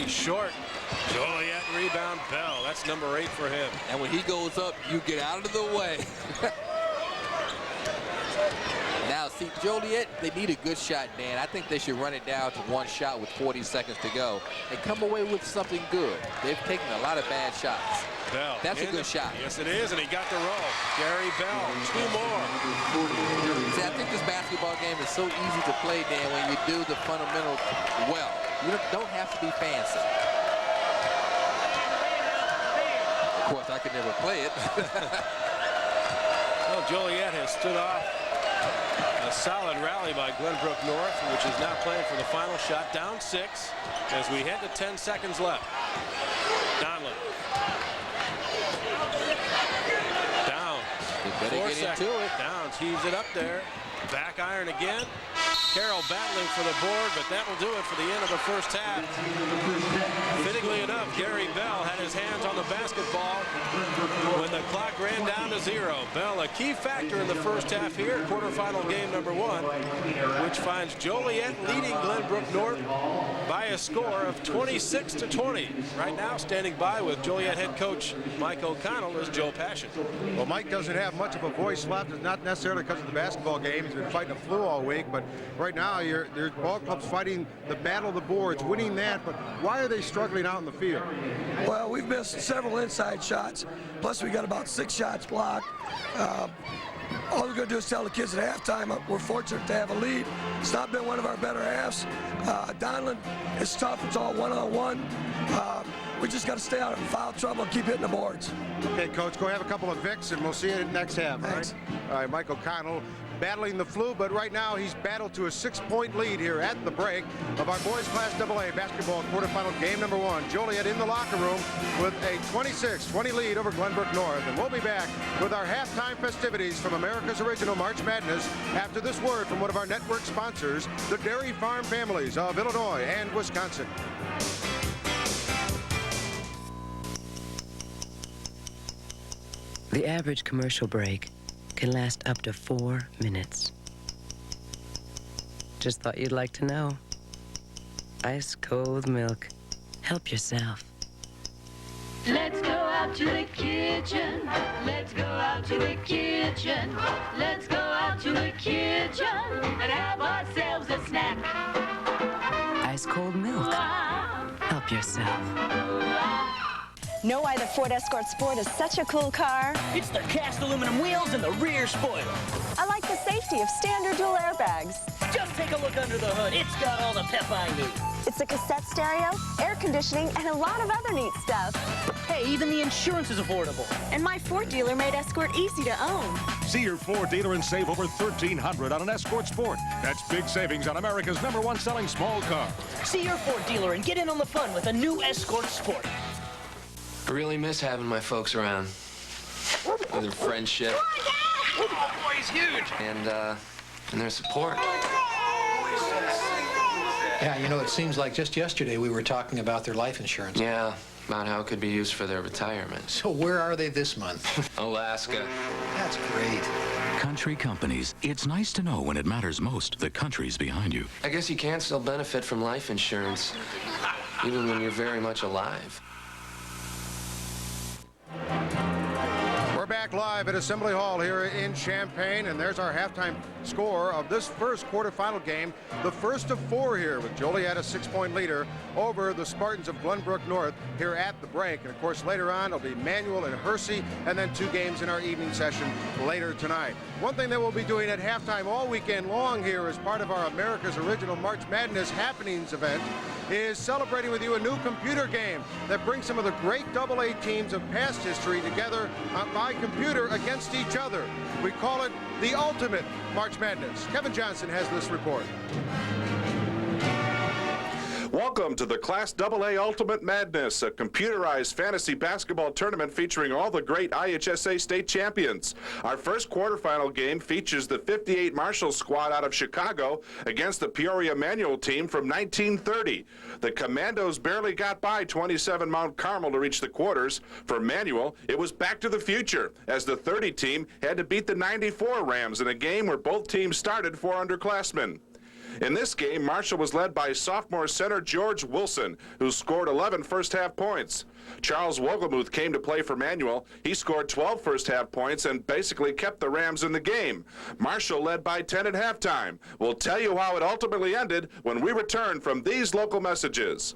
Short. Joliet rebound. Bell. That's number 8 for him. And when he goes up, you get out of the way. Now, see, Joliet, they need a good shot, Dan. I think they should run it down to one shot with 40 seconds to go and come away with something good. They've taken a lot of bad shots. Bell. That's a good shot. Yes, it is, and he got the roll. Gary Bell, 2 more. See, I think this basketball game is so easy to play, Dan, when you do the fundamentals well. You don't have to be fancy. Of course, I could never play it. Well, Joliet has stood off a solid rally by Glenbrook North, which is now playing for the final shot. Down 6 as we head to 10 seconds left. Donlin. Downs. 4 seconds. Downs heaves it up there. Back iron again. Carroll battling for the board, but that will do it for the end of the first half. Fittingly enough, Gary Bell had his hands on the basketball when the clock ran down to 0. Bell, a key factor in the first half here, quarterfinal game number 1, which finds Joliet leading Glenbrook North by a score of 26-20. Right now, standing by with Joliet head coach Mike O'Connell is Joe Passion. Well, Mike doesn't have much of a voice left. It's not necessarily because of the basketball game. He's been fighting a flu all week, but right now, there's ball clubs fighting the battle of the boards, winning that, but why are they struggling out in the field? Well, we've missed several inside shots, plus we got about 6 shots blocked. All we're going to do is tell the kids at halftime we're fortunate to have a lead. It's not been one of our better halves. Donlin, it's tough. It's all one-on-one. We just got to stay out of foul trouble and keep hitting the boards. Okay, Coach, go have a couple of Vicks, and we'll see you next half. Thanks. All right, Mike O'Connell battling the flu, but right now he's battled to a 6-point lead here at the break of our boys Class AA basketball quarterfinal game number 1. Joliet in the locker room with a 26-20 lead over Glenbrook North. And we'll be back with our halftime festivities from America's original March Madness after this word from one of our network sponsors, the dairy farm families of Illinois and Wisconsin. The average commercial break can last up to 4 minutes. Just thought you'd like to know. Ice cold milk. Help yourself. Let's go out to the kitchen. Let's go out to the kitchen. Let's go out to the kitchen and have ourselves a snack. Ice cold milk. Help yourself. Know why the Ford Escort Sport is such a cool car? It's the cast aluminum wheels and the rear spoiler. I like the safety of standard dual airbags. Just take a look under the hood. It's got all the pep I need. It's a cassette stereo, air conditioning, and a lot of other neat stuff. Hey, even the insurance is affordable. And my Ford dealer made Escort easy to own. See your Ford dealer and save over $1,300 on an Escort Sport. That's big savings on America's #1 selling small car. See your Ford dealer and get in on the fun with a new Escort Sport. I really miss having my folks around. Their friendship. Oh, boy, he's huge. And their support. Yeah, you know, it seems like just yesterday we were talking about their life insurance. Yeah, about how it could be used for their retirement. So where are they this month? Alaska. That's great. Country companies. It's nice to know when it matters most, the country's behind you. I guess you can still benefit from life insurance, even when you're very much alive. We're back live at Assembly Hall here in Champaign, and there's our halftime score of this first quarterfinal game, the first of 4 here, with Joliet a 6-point leader over the Spartans of Glenbrook North here at the break. And of course, later on, it'll be Manual and Hersey, and then 2 games in our evening session later tonight. One thing that we'll be doing at halftime all weekend long here as part of our America's Original March Madness Happenings event is celebrating with you a new computer game that brings some of the great AA teams of past history together by computer against each other. We call it the Ultimate March Madness. Kevin Johnson has this report. Welcome to the Class AA Ultimate Madness, a computerized fantasy basketball tournament featuring all the great IHSA state champions. Our first quarterfinal game features the 58 Marshall squad out of Chicago against the Peoria Manual team from 1930. The Commandos barely got by 27 Mount Carmel to reach the quarters. For Manual, it was back to the future, as the 30 team had to beat the 94 Rams in a game where both teams started 4 underclassmen. In this game, Marshall was led by sophomore center George Wilson, who scored 11 first-half points. Charles Wogelmuth came to play for Manual. He scored 12 first-half points and basically kept the Rams in the game. Marshall led by 10 at halftime. We'll tell you how it ultimately ended when we return from these local messages.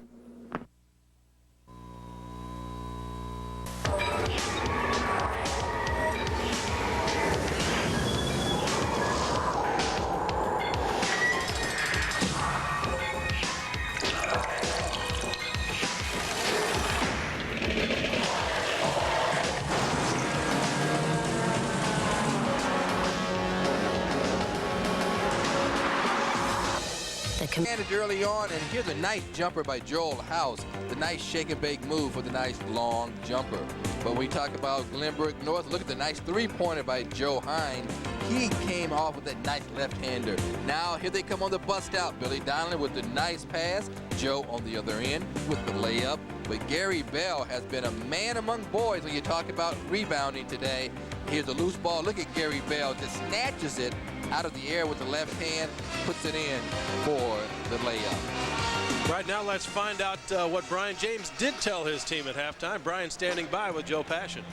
Commanded early on, and here's a nice jumper by Joel House. The nice shake and bake move for the nice long jumper. But when we talk about Glenbrook North, look at the nice 3-pointer by Joe Hines. He came off with that nice left-hander. Now here they come on the bust out. Billy Donnelly with the nice pass. Joe on the other end with the layup. But Gary Bell has been a man among boys when you talk about rebounding today. Here's a loose ball. Look at Gary Bell. Just snatches it out of the air with the left hand, puts it in for the layup. Right now, let's find out what Brian James did tell his team at halftime. Brian standing by with Joe Passion.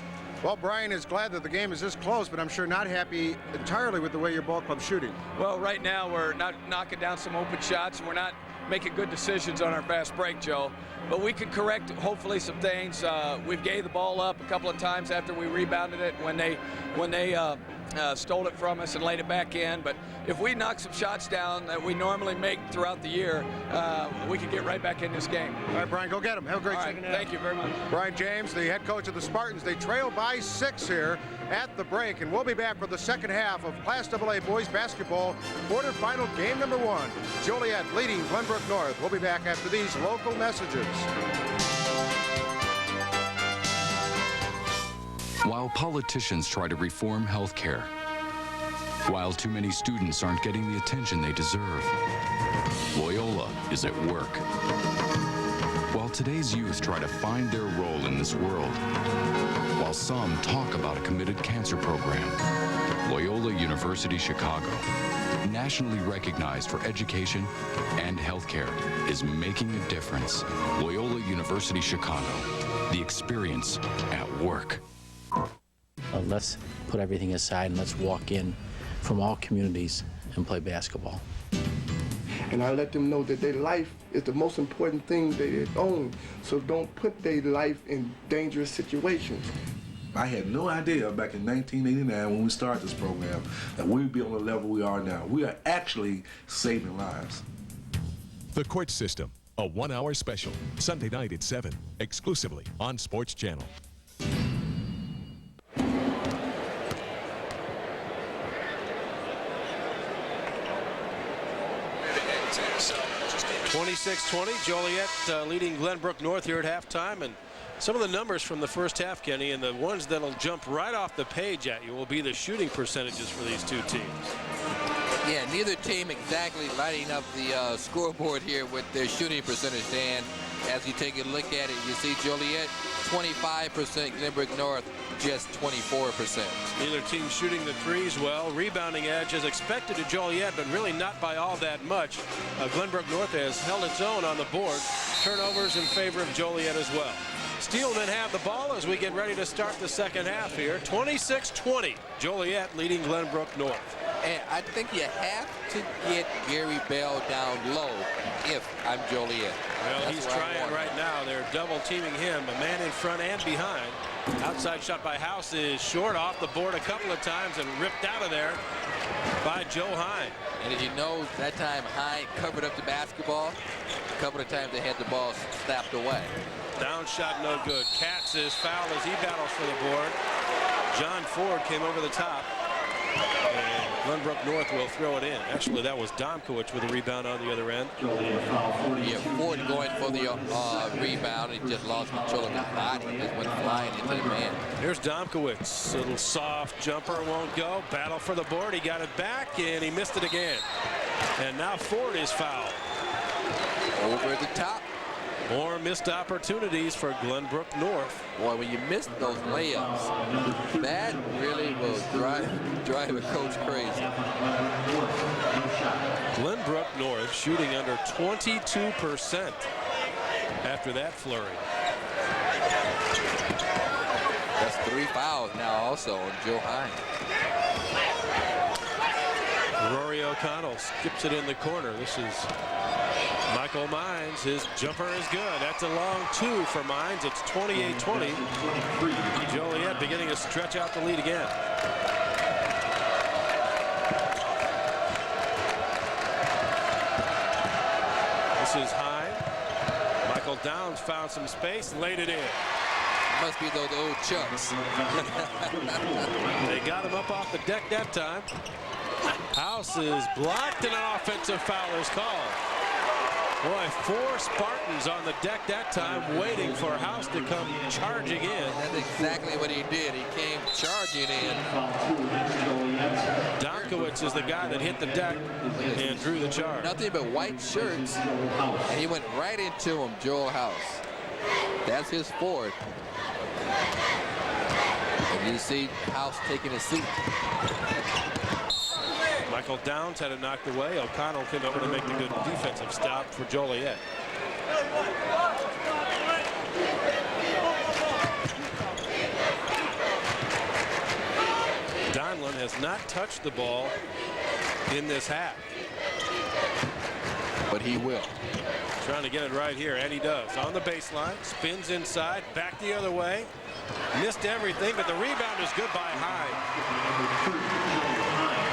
Well, Brian is glad that the game is this close, but I'm sure not happy entirely with the way your ball club's shooting. Well, right now we're not knocking down some open shots, and we're not making good decisions on our fast break, Joe. But we can correct, hopefully, some things. We've gave the ball up a couple of times after we rebounded it when they stole it from us and laid it back in. But if we knock some shots down that we normally make throughout the year, we can get right back in this game. All right, Brian, go get them. Have a great second half. Thank you very much. Brian James, the head coach of the Spartans. They trail by 6 here at the break, and we'll be back for the second half of Class AA boys basketball quarterfinal game number 1. Joliet leading Glenbrook North. We'll be back after these local messages. While politicians try to reform health care, while too many students aren't getting the attention they deserve, Loyola is at work. While today's youth try to find their role in this world, while some talk about a committed cancer program, Loyola University Chicago, nationally recognized for education and healthcare, is making a difference. Loyola University Chicago, the experience at work. Let's put everything aside and let's walk in from all communities and play basketball. And I let them know that their life is the most important thing they own, so don't put their life in dangerous situations. I had no idea back in 1989 when we started this program that we'd be on the level we are now. We are actually saving lives. The Court System, a 1-hour special, Sunday night at 7, exclusively on Sports Channel. 26-20, Joliet leading Glenbrook North here at halftime. And some of the numbers from the first half, Kenny, and the ones that'll jump right off the page at you will be the shooting percentages for these two teams. Yeah, neither team exactly lighting up the scoreboard here with their shooting percentage, Dan. As you take a look at it, you see Joliet 25%, Glenbrook North just 24%. Neither team shooting the threes well. Rebounding edge is expected to Joliet, but really not by all that much. Glenbrook North has held its own on the board. Turnovers in favor of Joliet as well. Steelmen have the ball as we get ready to start the second half here. 26-20, Joliet leading Glenbrook North. And I think you have to get Gary Bell down low if I'm Joliet. Well, he's trying right now. They're double teaming him, a man in front and behind. Outside shot by House is short, off the board a couple of times and ripped out of there by Joe Hine. And as you know, that time Hine covered up the basketball. A couple of times they had the ball slapped away. Down shot no good. Katz is fouled as he battles for the board. John Ford came over the top. And Glenbrook North will throw it in. Actually, that was Domkowicz with a rebound on the other end. Yeah, Ford going for the rebound. He just lost control of his body. He just went flying into the man. Here's Domkowicz. Little soft jumper won't go. Battle for the board. He got it back, and he missed it again. And now Ford is fouled. Over the top. More missed opportunities for Glenbrook North. Boy, when you miss those layups, that really will drive a coach crazy. Glenbrook North shooting under 22% after that flurry. That's 3 fouls now also on Joe Hine. Rory O'Connell skips it in the corner. This is Michael Mines. His jumper is good. That's a long two for Mines. It's 28-20. Joliet beginning to stretch out the lead again. This is Hine. Michael Downs found some space and laid it in. Must be those old Chucks. They got him up off the deck that time. House is blocked and an offensive foul is called. Boy, 4 Spartans on the deck that time waiting for House to come charging in. That's exactly what he did. He came charging in. Domkowicz is the guy that hit the deck and drew the charge. Nothing but white shirts, and he went right into him, Joel House. That's his fourth. And you see House taking a seat. Michael Downs had it knocked away. O'Connell came over to make the good defensive stop for Joliet. Donlin has not touched the ball in this half. But he will. Trying to get it right here, and he does. On the baseline, spins inside, back the other way. Missed everything, but the rebound is good by Hine.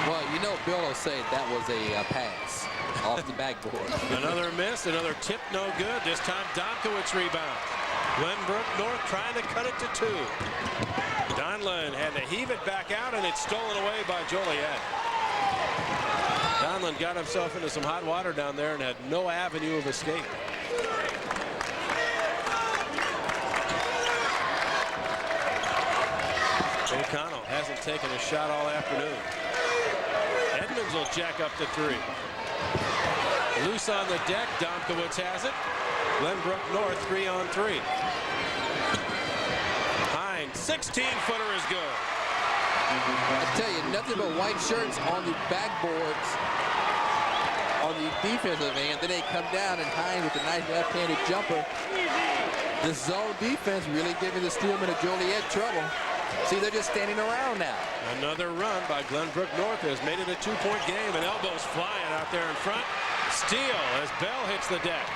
Well, you know, Bill will say that was a pass off the backboard. Another miss, another tip, no good. This time, Domkowicz rebound. Glenbrook North trying to cut it to 2. Donlin had to heave it back out, and it's stolen away by Joliet. Donlin got himself into some hot water down there and had no avenue of escape. O'Connell hasn't taken a shot all afternoon. Edmonds will jack up to 3. Loose on the deck. Domkowicz has it. Glenbrook North 3-on-3. Hine, 16-footer is good. I tell you, nothing but white shirts on the backboards on the defensive end. Then they come down, and Hine with a nice left-handed jumper. The zone defense really giving the Steelmen of Joliet trouble. See, they're just standing around now. Another run by Glenbrook North has made it a 2-point game, and elbows flying out there in front. Steal as Bell hits the deck.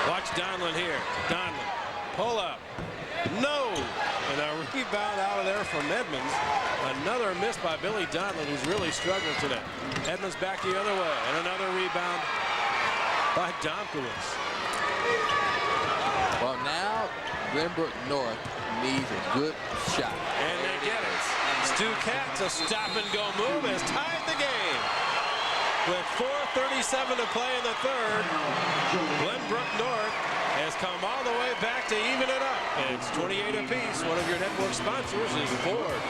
Watch Donlin here. Donlin, pull up. No! And a rebound out of there from Edmonds. Another miss by Billy Donlin, who's really struggled today. Edmonds back the other way, and another rebound by Domkowitz. Well, now Glenbrook North needs a good shot. And they get it. Stu Katz, a stop-and-go move, has tied the game. With 4:37 to play in the third, Glenbrook North has come all the way back to even it up. It's 28 apiece. One of your network sponsors is Ford.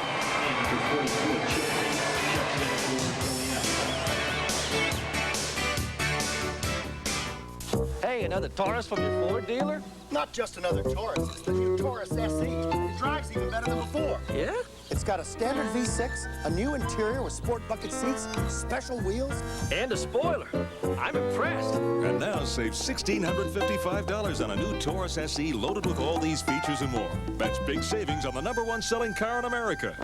Hey, another Taurus from your Ford dealer? Not just another Taurus. It's the new Taurus SE. It drives even better than before. Yeah? It's got a standard V6, a new interior with sport bucket seats, special wheels, and a spoiler. I'm impressed. And now save $1,655 on a new Taurus SE loaded with all these features and more. That's big savings on the #1 selling car in America.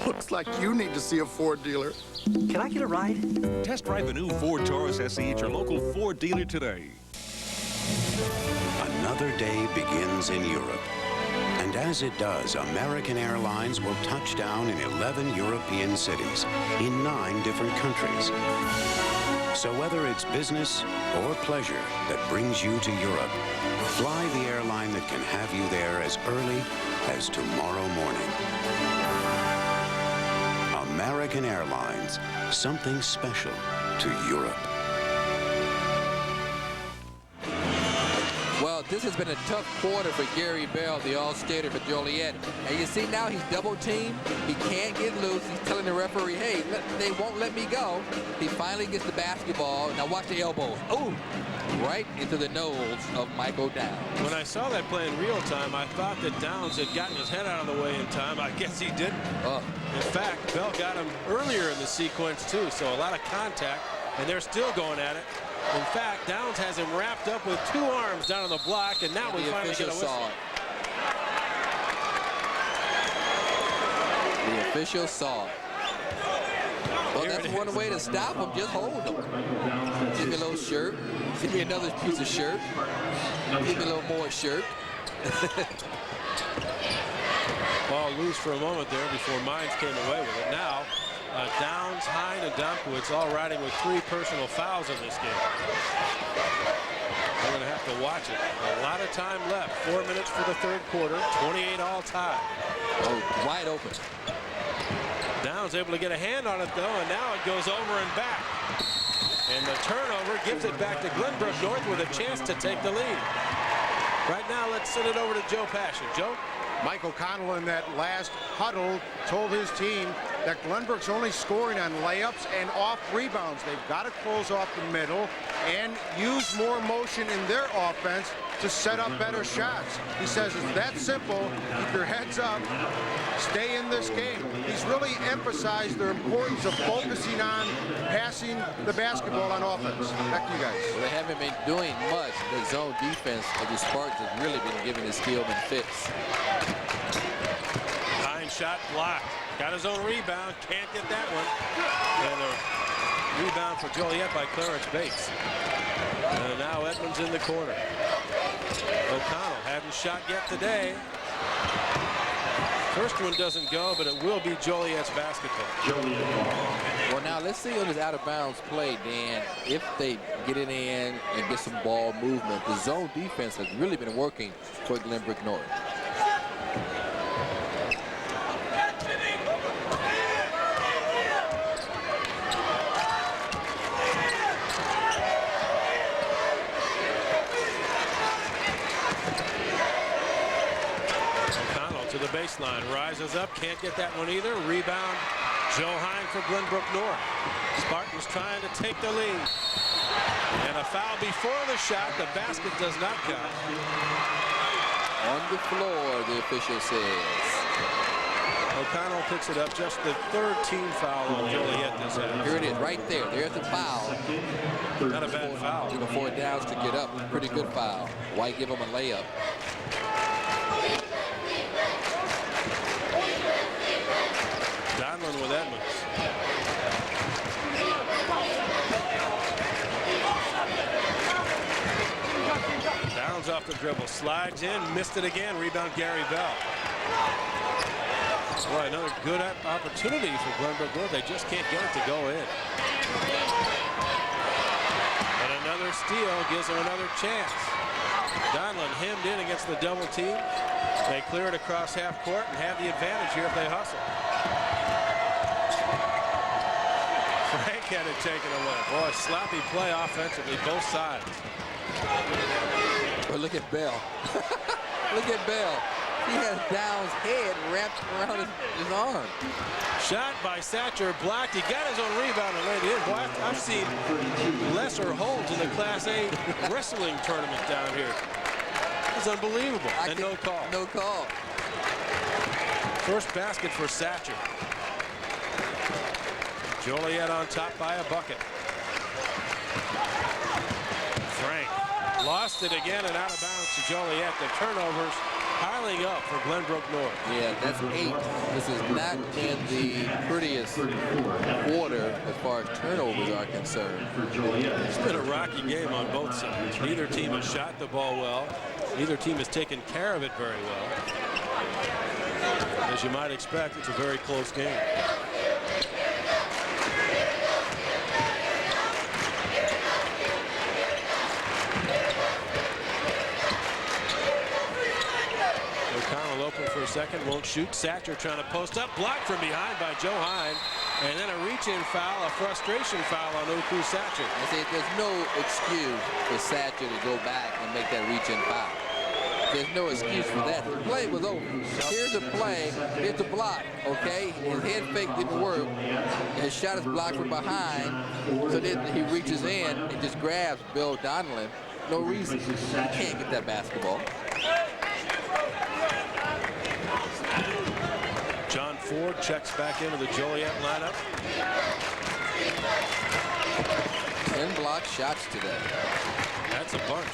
Looks like you need to see a Ford dealer. Can I get a ride? Test drive the new Ford Taurus SE at your local Ford dealer today. Another day begins in Europe. And as it does, American Airlines will touch down in 11 European cities in 9 different countries. So whether it's business or pleasure that brings you to Europe, fly the airline that can have you there as early as tomorrow morning. American Airlines, something special to Europe. Well, this has been a tough quarter for Gary Bell, the all-stater for Joliet. And you see now he's double-teamed. He can't get loose. He's telling the referee, hey, they won't let me go. He finally gets the basketball. Now watch the elbows. Oh, right into the nose of Michael Downs. When I saw that play in real time, I thought that Downs had gotten his head out of the way in time. I guess he didn't. In fact, Bell got him earlier in the sequence, too, so a lot of contact, and they're still going at it. In fact, Downs has him wrapped up with 2 arms down on the block, and now we finally get a whistle. The official saw it. Well, that's one way to stop him. Just hold him. Give me a little shirt. Give me another piece of shirt. Give me a little more shirt. Ball loose for a moment there before Mines came away with it. Now, Downs, Hine, and Domkowitz all riding with 3 personal fouls in this game. We're going to have to watch it. A lot of time left. 4 minutes for the third quarter. 28 all tied. Oh, wide open. Downs able to get a hand on it, though, and now it goes over and back. And the turnover gives it back to Glenbrook North with a chance to take the lead. Right now, let's send it over to Joe Passion. Joe? Mike O'Connell in that last huddle told his team that Glenbrook's only scoring on layups and off rebounds. They've got to close off the middle and use more motion in their offense to set up better shots. He says it's that simple. Keep your heads up. Stay in this game. He's really emphasized the importance of focusing on passing the basketball on offense. Back to you guys. Well, they haven't been doing much. The zone defense of the Spartans has really been giving the Steelman fits. Hine shot blocked. Got his own rebound. Can't get that one. And a rebound for Joliet by Clarence Bates. And now Edmonds in the corner. O'Connell hadn't shot yet today. First one doesn't go, but it will be Joliet's basketball. Well, now let's see on this out-of-bounds play, Dan, if they get it in and get some ball movement. The zone defense has really been working for Glenbrook North. To the baseline, rises up, can't get that one either. Rebound, Joe Hine for Glenbrook North. Spartans trying to take the lead. And a foul before the shot. The basket does not count. On the floor, the official says. O'Connell picks it up, just the 3rd team foul on Joliet this half. Here it is, right there. There's the foul. Not a bad foul. Before Downs to get up, pretty good foul. Why give him a layup? Donlin with Edmonds. Downs off the dribble, slides in, missed it again. Rebound Gary Bell. Boy, another good opportunity for Glenbrook North. They just can't get it to go in. But another steal gives them another chance. Donlin hemmed in against the double team. They clear it across half court and have the advantage here if they hustle. Frank had it taken away. Boy, sloppy play offensively, both sides. But look at Bell. Look at Bell. He has Downs' head wrapped around his arm. Shot by Satcher, blocked. He got his own rebound and laid it in. Boy, I've seen lesser holds in the Class A wrestling tournament down here. It's unbelievable. And no call. No call. First basket for Satcher. Joliet on top by a bucket. Frank lost it again and out of bounds to Joliet. The turnovers piling up for Glenbrook North. Yeah, that's 8. This has not been the prettiest quarter as far as turnovers are concerned. It's been a rocky game on both sides. Neither team has shot the ball well. Neither team has taken care of it very well. As you might expect, it's a very close game. Open for a second, won't shoot. Satcher trying to post up, blocked from behind by Joe Hine, and then a reach-in foul, a frustration foul on Oku Satcher. I say there's no excuse for Satcher to go back and make that reach-in foul. There's no excuse for that. The play was over. Here's a play, here's a block, okay? His head fake didn't work. His shot is blocked from behind, so then he reaches in and just grabs Bill Donlin. No reason. He can't get that basketball. John Ford checks back into the Joliet lineup. 10 block shots today. That's a bunch.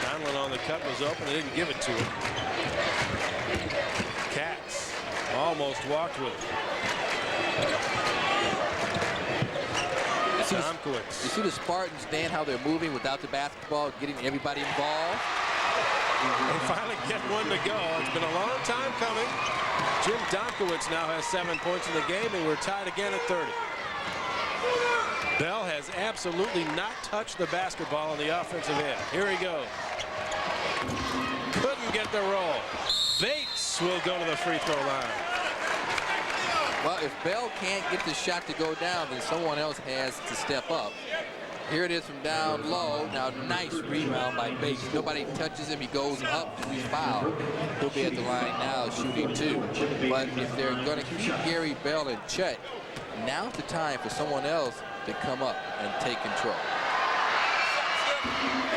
Donlin on the cut was open. They didn't give it to him. Katz almost walked with it. Tomkowitz. You see the Spartans, Dan, how they're moving without the basketball, getting everybody involved? They finally get one to go. It's been a long time coming. Jim Tomkowitz now has 7 points in the game, and we're tied again at 30. Bell has absolutely not touched the basketball on the offensive end. Here he goes. Couldn't get the roll. Bates will go to the free throw line. Well, if Bell can't get the shot to go down, then someone else has to step up. Here it is from down low. Now, nice rebound by Bates. Nobody touches him. He goes up to be fouled. He'll be at the line now shooting 2. But if they're going to keep Gary Bell in check, now's the time for someone else to come up and take control.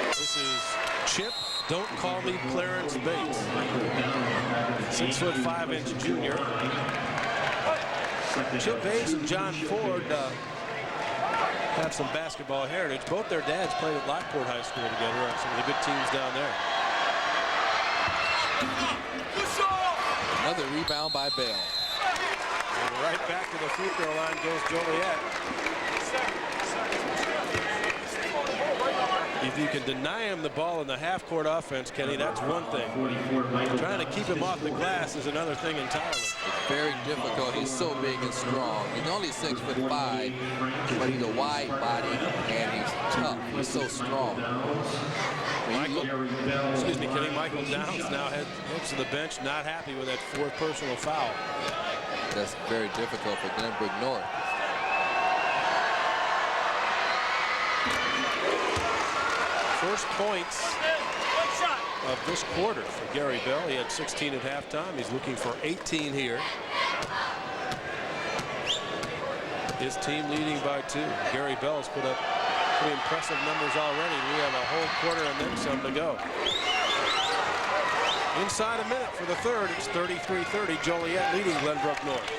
This is Chip. Don't call me Clarence Bates. 6'5" junior. Chip Bates and John Ford have some basketball heritage. Both their dads played at Lockport High School together on some of the good teams down there. Another rebound by Bell. And right back to the free throw line goes Joliet. If you can deny him the ball in the half-court offense, Kenny, that's one thing. Trying to keep him off the glass is another thing entirely. It's very difficult. He's so big and strong. He's only 6'5", but he's a wide body and he's tough. He's so strong. Michael Downs now heads to the bench, not happy with that 4th personal foul. That's very difficult for Glenbrook North. First points of this quarter for Gary Bell. He had 16 at halftime. He's looking for 18 here. His team leading by 2. Gary Bell's put up pretty impressive numbers already. We have a whole quarter and then some to go. Inside a minute for the 3rd. It's 33-30. Joliet leading Glenbrook North.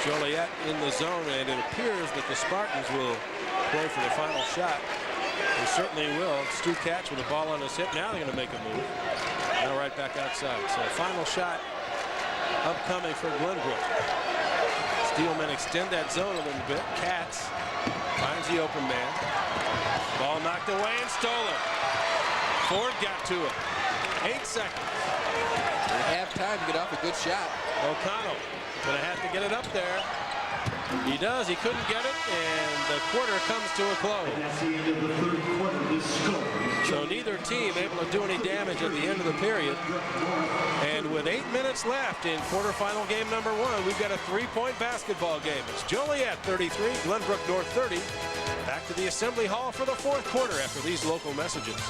Joliet in the zone, and it appears that the Spartans will play for the final shot. They certainly will. Stu Katz with the ball on his hip. Now they're going to make a move. Now right back outside. So final shot upcoming for Glenbrook. Steelmen extend that zone a little bit. Katz finds the open man. Ball knocked away and stolen. Ford got to it. 8 seconds. They have time to get off a good shot. O'Connell going to have to get it up there. He does. He couldn't get it, and the quarter comes to a close. That's the end of the third quarter. This score. So neither team able to do any damage at the end of the period. And with 8 minutes left in quarterfinal game number 1, we've got a 3-point basketball game. It's Joliet 33, Glenbrook North 30. Back to the Assembly Hall for the 4th quarter after these local messages.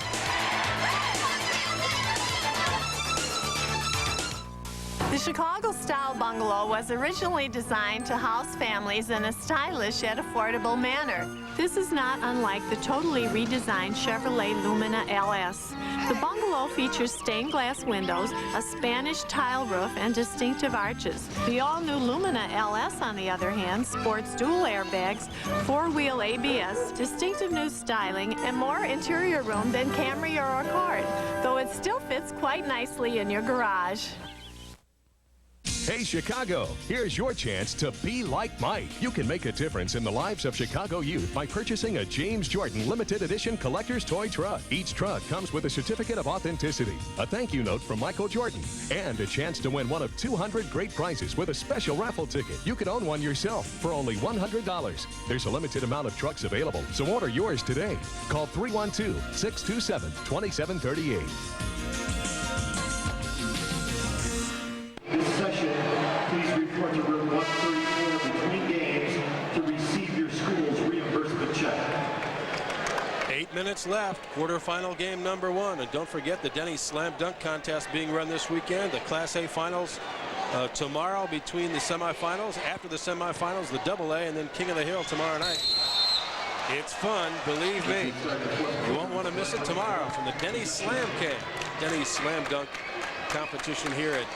The Chicago-style bungalow was originally designed to house families in a stylish yet affordable manner. This is not unlike the totally redesigned Chevrolet Lumina LS. The bungalow features stained glass windows, a Spanish tile roof, and distinctive arches. The all-new Lumina LS, on the other hand, sports dual airbags, 4-wheel ABS, distinctive new styling, and more interior room than Camry or Accord, though it still fits quite nicely in your garage. Hey, Chicago, here's your chance to be like Mike. You can make a difference in the lives of Chicago youth by purchasing a James Jordan limited edition collector's toy truck. Each truck comes with a certificate of authenticity, a thank you note from Michael Jordan, and a chance to win one of 200 great prizes with a special raffle ticket. You could own one yourself for only $100. There's a limited amount of trucks available, so order yours today. Call 312-627-2738. This session, please report to room 134 between games to receive your school's reimbursement check. 8 minutes left, quarterfinal game number 1. And don't forget the Denny's Slam Dunk Contest being run this weekend. The Class A finals tomorrow between the semifinals. After the semifinals, the AA, and then King of the Hill tomorrow night. It's fun, believe me. You won't want to miss it tomorrow from the Denny's Slam Camp. Denny's Slam Dunk competition here at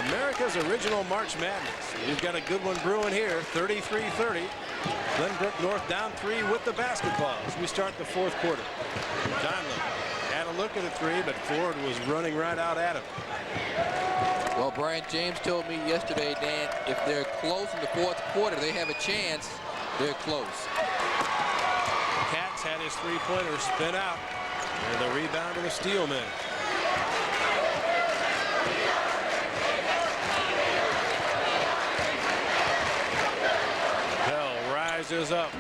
America's original March Madness. We've got a good one brewing here, 33-30. Glenbrook North down 3 with the basketball as we start the 4th quarter. Donlin had a look at a 3, but Ford was running right out at him. Well, Brian James told me yesterday, Dan, if they're close in the 4th quarter, they have a chance. They're close. Katz had his 3-pointer spin out, and the rebound to the Steelmen. Rises up,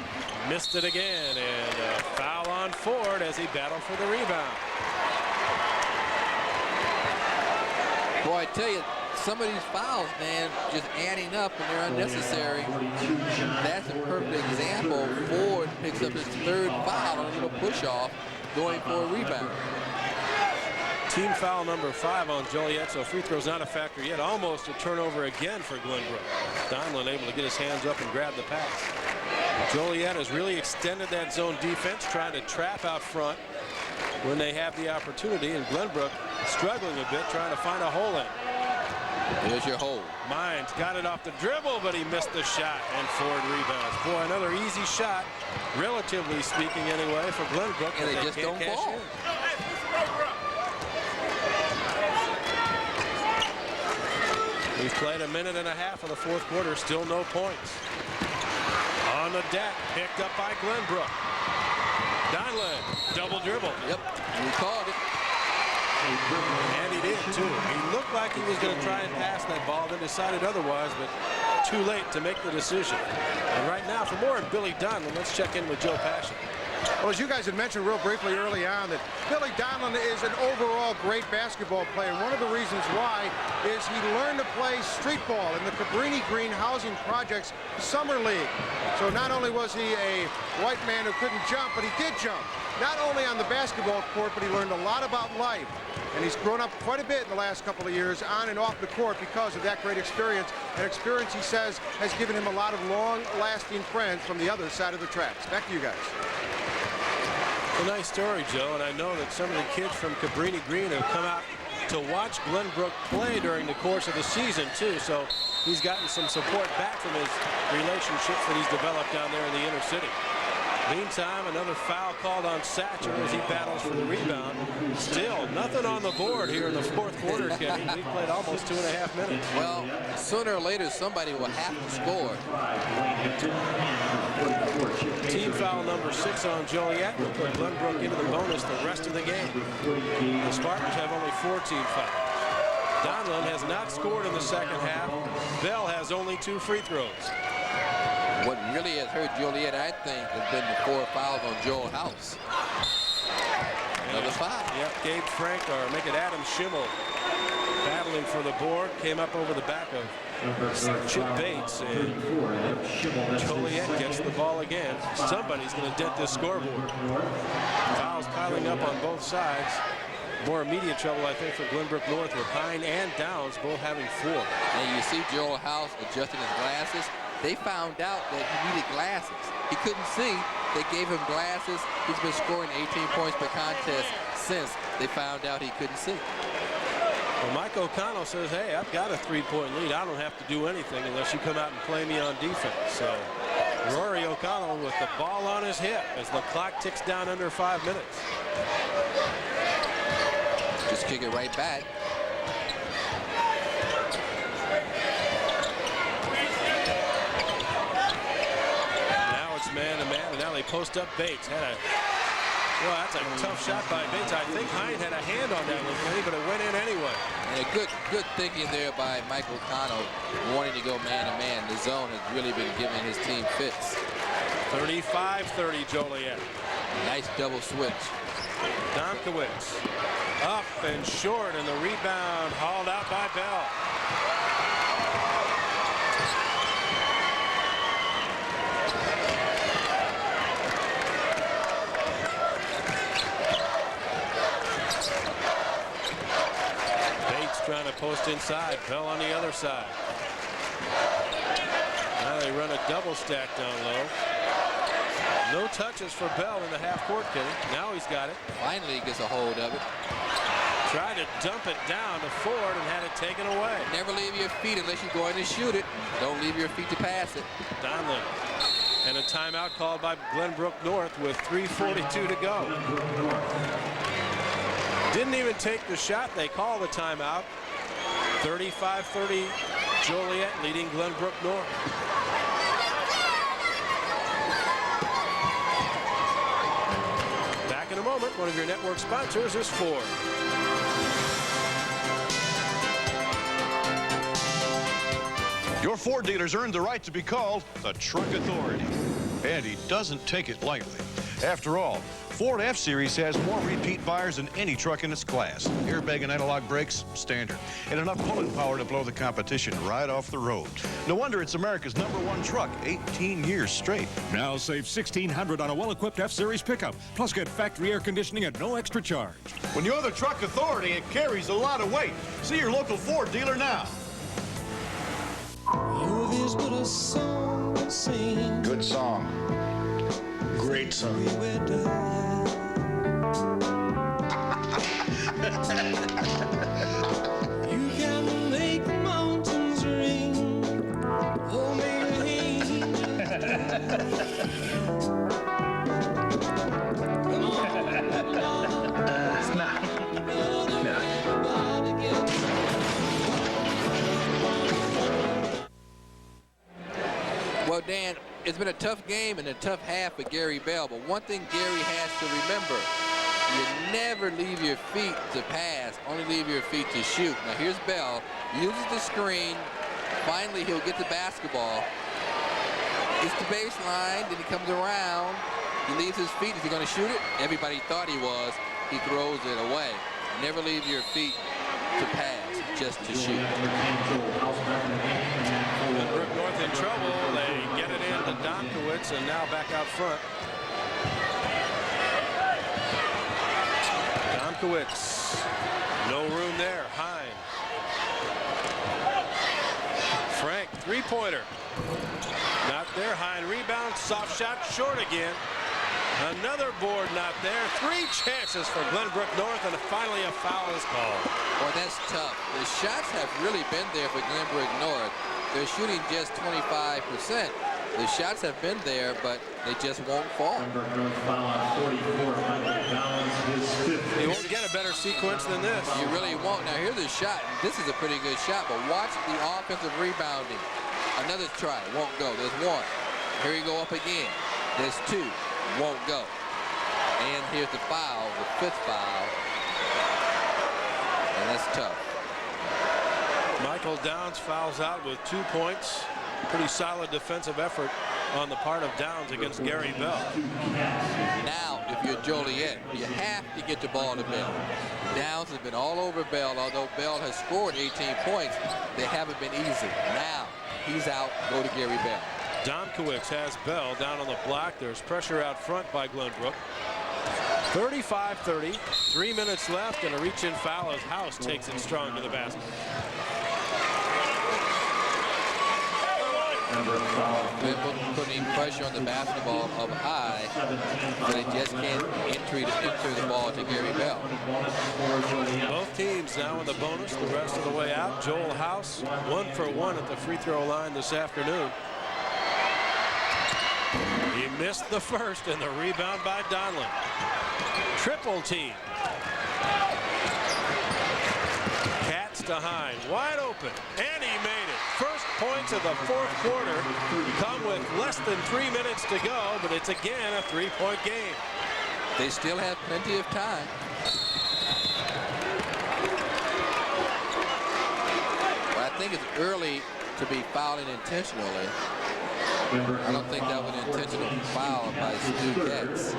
missed it again, and a foul on Ford as he battled for the rebound. Boy, I tell you, some of these fouls, man, just adding up and they're unnecessary. That's a perfect example. Ford picks up his 3rd foul on a little push-off, going for a rebound. Team foul number 5 on Joliet, so free throw's not a factor yet. Almost a turnover again for Glenbrook. Donlin able to get his hands up and grab the pass. Joliet has really extended that zone defense, trying to trap out front when they have the opportunity, and Glenbrook struggling a bit, trying to find a hole in. There's your hole. Mines got it off the dribble, but he missed the shot, and Ford rebounds. Boy, another easy shot, relatively speaking anyway, for Glenbrook. And they just don't fall. We've played a minute and a half of the 4th quarter, still no points. On the deck, picked up by Glenbrook. Donlin, double dribble. Yep, we called it. And he did, too. He looked like he was going to try and pass that ball, then decided otherwise, but too late to make the decision. And right now, for more on Billy Donlin, let's check in with Joe Passion. Well, as you guys had mentioned real briefly early on, that Billy Donlin is an overall great basketball player. And one of the reasons why is he learned to play street ball in the Cabrini Green Housing Project's Summer League. So not only was he a white man who couldn't jump, but he did jump. Not only on the basketball court, but he learned a lot about life. And he's grown up quite a bit in the last couple of years on and off the court because of that great experience. An experience, he says, has given him a lot of long-lasting friends from the other side of the tracks. Back to you guys. A nice story, Joe, and I know that some of the kids from Cabrini Green have come out to watch Glenbrook play during the course of the season, too. So he's gotten some support back from his relationships that he's developed down there in the inner city. Meantime, another foul called on Satcher as he battles for the rebound. Still, nothing on the board here in the fourth quarter, Kenny. We've played almost 2.5 minutes. Well, sooner or later, somebody will have to score. Team foul number 6 on Joliet will put Glenbrook into the bonus the rest of the game. The Spartans have only 4 team fouls. Donlin has not scored in the second half. Bell has only 2 free throws. What really has hurt Joliet, I think, has been the 4 fouls on Joel House. Another foul. Yep, Gabe Frank, or make it Adam Schimmel, battling for the board, came up over the back of Chip Bates, and Joliet gets the ball again. Somebody's going to dent this scoreboard. Fouls piling up on both sides. More immediate trouble, I think, for Glenbrook North, with Hine and Downs both having 4. And you see Joel House adjusting his glasses. They found out that he needed glasses. He couldn't see. They gave him glasses. He's been scoring 18 points per contest since they found out he couldn't see. Well, Mike O'Connell says, hey, I've got a 3-point lead. I don't have to do anything unless you come out and play me on defense. So Rory O'Connell with the ball on his hip as the clock ticks down under 5 minutes. Just kick it right back. Man-to-man, and now they post up Bates. Well, that's a tough shot by Bates. I think Hine had a hand on that one, Kenny, but it went in anyway. And good thinking there by Mike O'Connell, wanting to go man-to-man. The zone has really been giving his team fits. 35-30 Joliet. Nice double switch. Domkowitz up and short, and the rebound hauled out by Bell. Trying to post inside. Bell on the other side. Now they run a double stack down low. No touches for Bell in the half court, Kenny. Now he's got it. Finally he gets a hold of it. Tried to dump it down to Ford and had it taken away. Never leave your feet unless you're going to shoot it. Don't leave your feet to pass it. Donlin. And a timeout called by Glenbrook North with 3:42 to go. Didn't even take the shot. They call the timeout. 35-30 Joliet leading Glenbrook North. Back in a moment. One of your network sponsors is Ford. Your Ford dealer's earned the right to be called the Truck Authority. And he doesn't take it lightly. After all, Ford F-Series has more repeat buyers than any truck in its class. Airbag and analog brakes, standard. And enough pulling power to blow the competition right off the road. No wonder it's America's #1 truck, 18 years straight. Now save $1,600 on a well-equipped F-Series pickup. Plus get factory air conditioning at no extra charge. When you're the Truck Authority, it carries a lot of weight. See your local Ford dealer now. Good song. Great song. You can make mountains ring. Oh, maybe. Well, Dan, it's been a tough game and a tough half for Gary Bell, but one thing Gary has to remember, you never leave your feet to pass, only leave your feet to shoot. Now here's Bell, uses the screen, finally he'll get the basketball, gets the baseline, then he comes around, he leaves his feet. Is he going to shoot it? Everybody thought he was. He throws it away. Never leave your feet to pass, just to shoot. Glenbrook North in trouble. They get it in to Domkowitz, and now back out front. Domkowitz. No room there. Hine. Frank, three-pointer. Not there. Hine rebound. Soft shot. Short again. Another board not there. 3 chances for Glenbrook North, and finally a foul is called. Boy, that's tough. The shots have really been there for Glenbrook North. They're shooting just 25%. The shots have been there, but they just won't fall. You won't get a better sequence than this. You really won't. Now here's a shot. This is a pretty good shot, but watch the offensive rebounding. Another try, won't go. There's one. Here you go up again. There's two, won't go. And here's the foul, the fifth foul. And that's tough. Michael Downs fouls out with 2 points. Pretty solid defensive effort on the part of Downs against Gary Bell. Now, if you're Joliet, you have to get the ball to Bell. Downs has been all over Bell, although Bell has scored 18 points. They haven't been easy. Now, he's out, go to Gary Bell. Domkowitz has Bell down on the block. There's pressure out front by Glenbrook. 35-30, 3 minutes left, and a reach-in foul as House takes it strong to the basket. Putting pressure on the basketball up high, but they just can't enter the ball to Gary Bell. Both teams now in the bonus the rest of the way out. Joel House 1 for 1 at the free throw line this afternoon. He missed the first, and the rebound by Donlin. Triple team. Cats to Hine, wide open, and he made it. First points of the fourth quarter come with less than 3 minutes to go, but it's again a 3-point game. They still have plenty of time. Well, I think it's early to be fouling intentionally. I don't think that was an intentional foul by Stu Katz.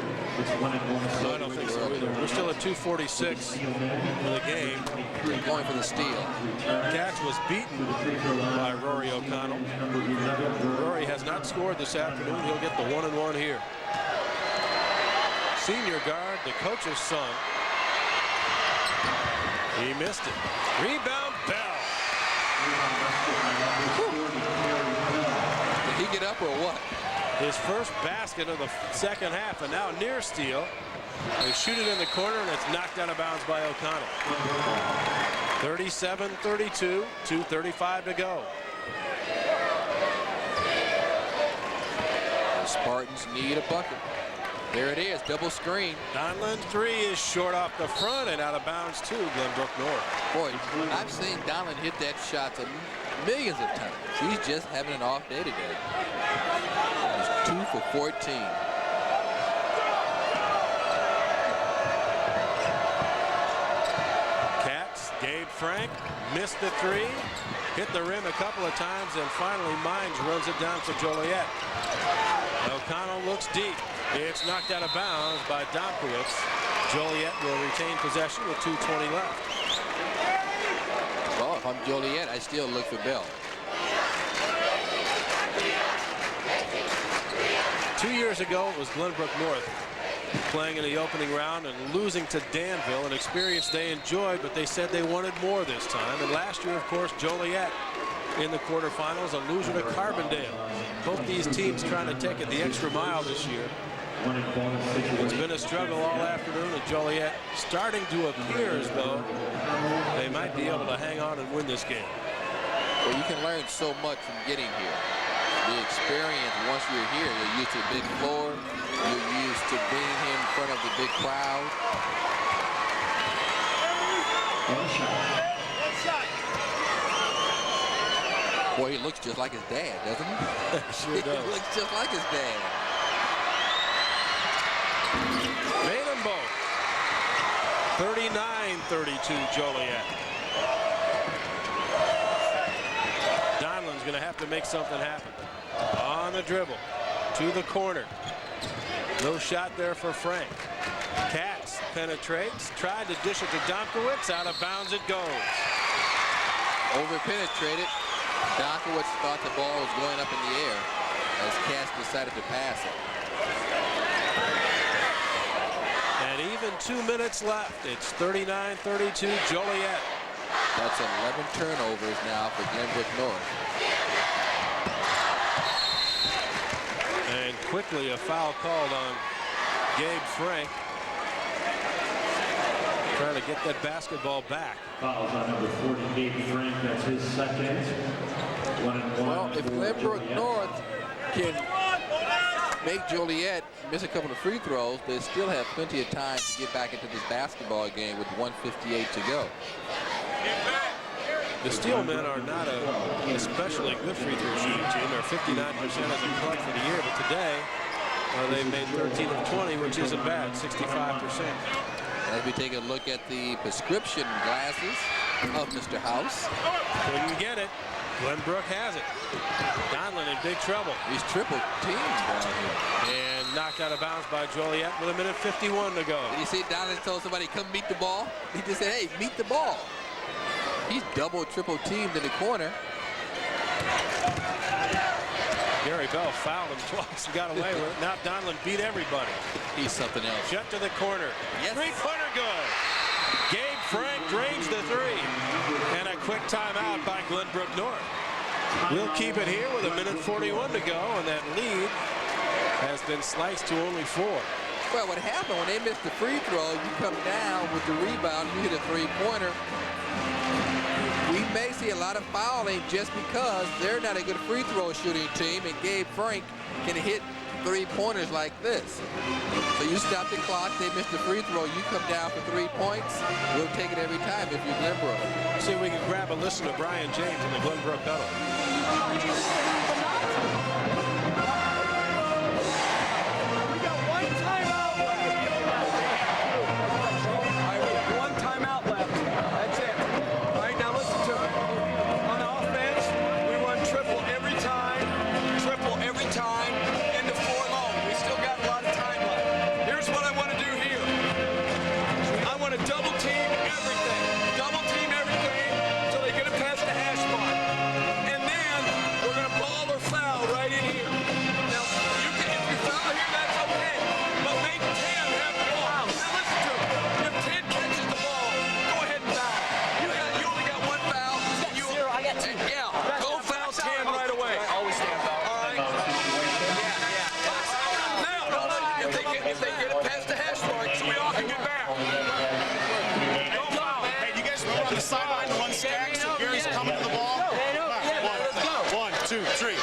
No, I don't think so either. We're still at 2:46 for the game. They're going for the steal. Katz was beaten by Rory O'Connell. Rory has not scored this afternoon. He'll get the 1-and-1 here. Senior guard, the coach's son. He missed it. Rebound, Bell. Did he get up or what? His first basket of the second half, and now near steal. They shoot it in the corner, and it's knocked out of bounds by O'Connell. 37-32, 2:35 to go. The Spartans need a bucket. There it is, double screen. Donlin three is short off the front and out of bounds too, Glenbrook North. Boy, I've seen Donlin hit that shot millions of times. He's just having an off day today. He's 2 for 14. Katz, Gabe Frank missed the three, hit the rim a couple of times, and finally Mines runs it down for Joliet. O'Connell looks deep. It's knocked out of bounds by Domkowitz. Joliet will retain possession with 2:20 left. Well, if I'm Joliet, I still look for Bell. 2 years ago, it was Glenbrook North playing in the opening round and losing to Danville, an experience they enjoyed, but they said they wanted more this time. And last year, of course, Joliet in the quarterfinals, a loser to Carbondale. Both these teams trying to take it the extra mile this year. It's been a struggle all afternoon, and Joliet starting to appear as though they might be able to hang on and win this game. Well, you can learn so much from getting here. The experience, once you're here, you're used to the big floor, you're used to being here in front of the big crowd. Boy, he looks just like his dad, doesn't he? Sure does. He looks just like his dad. Made them both. 39-32 Joliet. Donlin's going to have to make something happen. On the dribble. To the corner. No shot there for Frank. Katz penetrates. Tried to dish it to Domkowitz. Out of bounds it goes. Over-penetrated. Domkowitz thought the ball was going up in the air as Katz decided to pass it. And even 2 minutes left. It's 39-32 Joliet. That's 11 turnovers now for Glenbrook North. And quickly a foul called on Gabe Frank. Trying to get that basketball back. Fouls on number 40, Gabe Frank. That's his second. 1-and-1. Well, if Glenbrook North can make Joliet miss a couple of free throws, they still have plenty of time to get back into this basketball game with 1:58 to go. The Steelmen are not an especially good free throw shooting team. They're 59% as a club for the year, but today they've made 13 of 20, which isn't bad, 65%. As we take a look at the prescription glasses of Mr. House. Couldn't get it. Glenbrook has it. Donlin in big trouble. He's triple teamed down here. And knocked out of bounds by Joliet with 1:51 to go. Did you see Donlin told somebody, come meet the ball? He just said, hey, meet the ball. He's double, triple teamed in the corner. Gary Bell fouled him twice and got away with it. Now Donlin beat everybody. He's something else. Jet to the corner. Yes. Three-pointer good. Gabe Frank drains the three. And a quick timeout by Glenbrook North. We'll keep it here with 1:41 to go, and that lead has been sliced to only 4. Well, what happened when they missed the free throw, you come down with the rebound, you hit a three-pointer. We may see a lot of fouling just because they're not a good free throw shooting team, and Gabe Frank can hit three-pointers like this. So you stop the clock, they miss the free throw, you come down for 3 points, we'll take it every time if you're Glenbrook. See if we can grab a listen to Brian James in the Glenbrook huddle. We got one timeout left. All right, we have one timeout left. That's it. All right, now listen to me. On offense, we run triple every time, into 4 long. We still got a lot of time left. Here's what I want to do here. I want to double team everything. Double team everything until they get it past the hash mark. And then we're going to ball or foul right in here. Now, you can, if you foul here, that's okay. But make 10 have the ball. Now listen to me. If 10 catches the ball, go ahead and foul. You only got 1 foul. Zero, I got 2. Yeah, go foul 10 right away. Always stand foul. All right. Now, if they get it past the hash mark, so we all can get back. Hey, do you guys remember on the sideline to run stacks? So Gary's coming to the ball. One, two, three.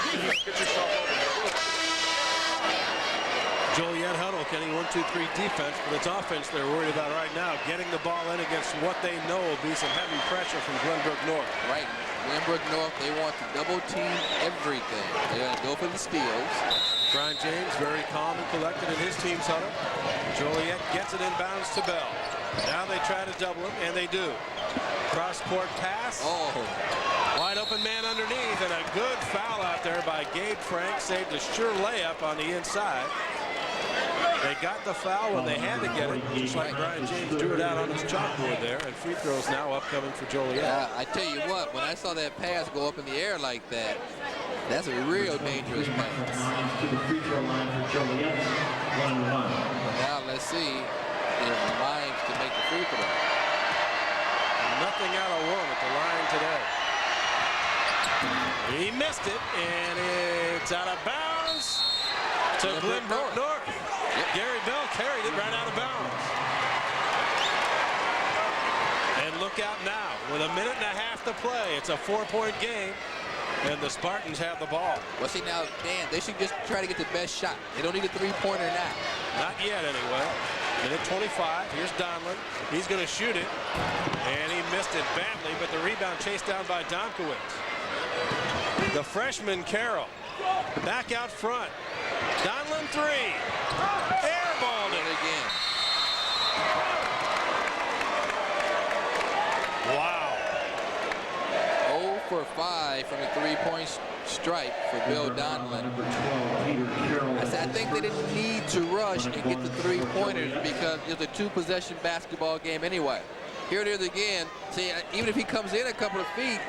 Get yourself over. Joliet huddle, getting 1-2-3 defense, but it's offense they're worried about right now. Getting the ball in against what they know will be some heavy pressure from Glenbrook North. Right. Glenbrook North, they want to double team everything. They're going to go for the steals. Brian James very calm and collected in his team's huddle. Joliet gets it inbounds to Bell. Now they try to double him, and they do. Cross-court pass. Oh. Wide open man underneath, and a good foul out there by Gabe Frank. Saved a sure layup on the inside. They got the foul when they had to get it, just like Brian James drew it out on his chalkboard there, and free throws now upcoming for Joliet. I tell you what, when I saw that pass go up in the air like that, that's a real dangerous pass. To the free throw line for Joliet, 1-1. Now let's see if Lions can make the free throw. Nothing out of 1 at the line today. He missed it, and it's out of bounds to Glenbrook North. Yep. Gary Bell carried it right out of bounds. And look out now, with 1.5 minutes to play. It's a 4-point game, and the Spartans have the ball. Well, see now, Dan, they should just try to get the best shot. They don't need a three-pointer now. Not yet, anyway. Minute 25. Here's Donlin. He's going to shoot it, and he missed it badly, but the rebound chased down by Domkowitz. The freshman Carroll back out front. Donlin 3. Airballed it again. Wow. 0 for 5 from the three-point stripe for Bill Donlin. I think they didn't need to rush and get the three-pointers because it's a 2-possession basketball game anyway. Here it is again. See, even if he comes in a couple of feet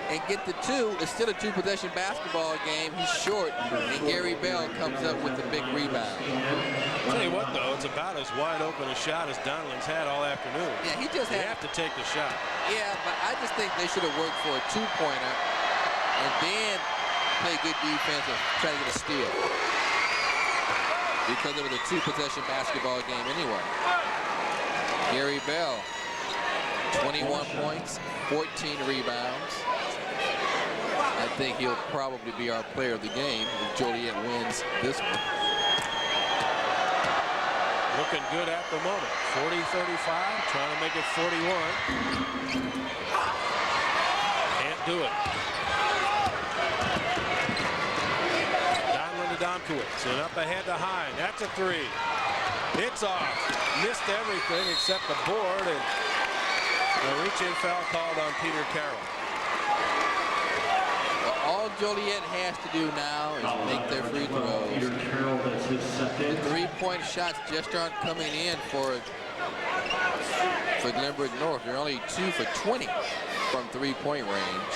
and get the 2, it's still a 2-possession basketball game. He's short, and Gary Bell comes up with the big rebound. I'll tell you what, though, it's about as wide open a shot as Donlin's had all afternoon. Yeah, he just have to take the shot. Yeah, but I just think they should have worked for a 2-pointer and then play good defense and try to get a steal. Because it was a 2-possession basketball game anyway. Gary Bell, 21 points, 14 rebounds. I think he'll probably be our player of the game if Joliet wins this one. Looking good at the moment. 40-35, trying to make it 41. Can't do it. Donlin to Domkowitz, and up ahead to Hine. That's a three. It's off. Missed everything except the board, and a reach-in foul called on Peter Carroll. All Joliet has to do now is make their free throws. The three-point shots just aren't coming in for Glenbrook North. They're only 2 for 20 from three-point range.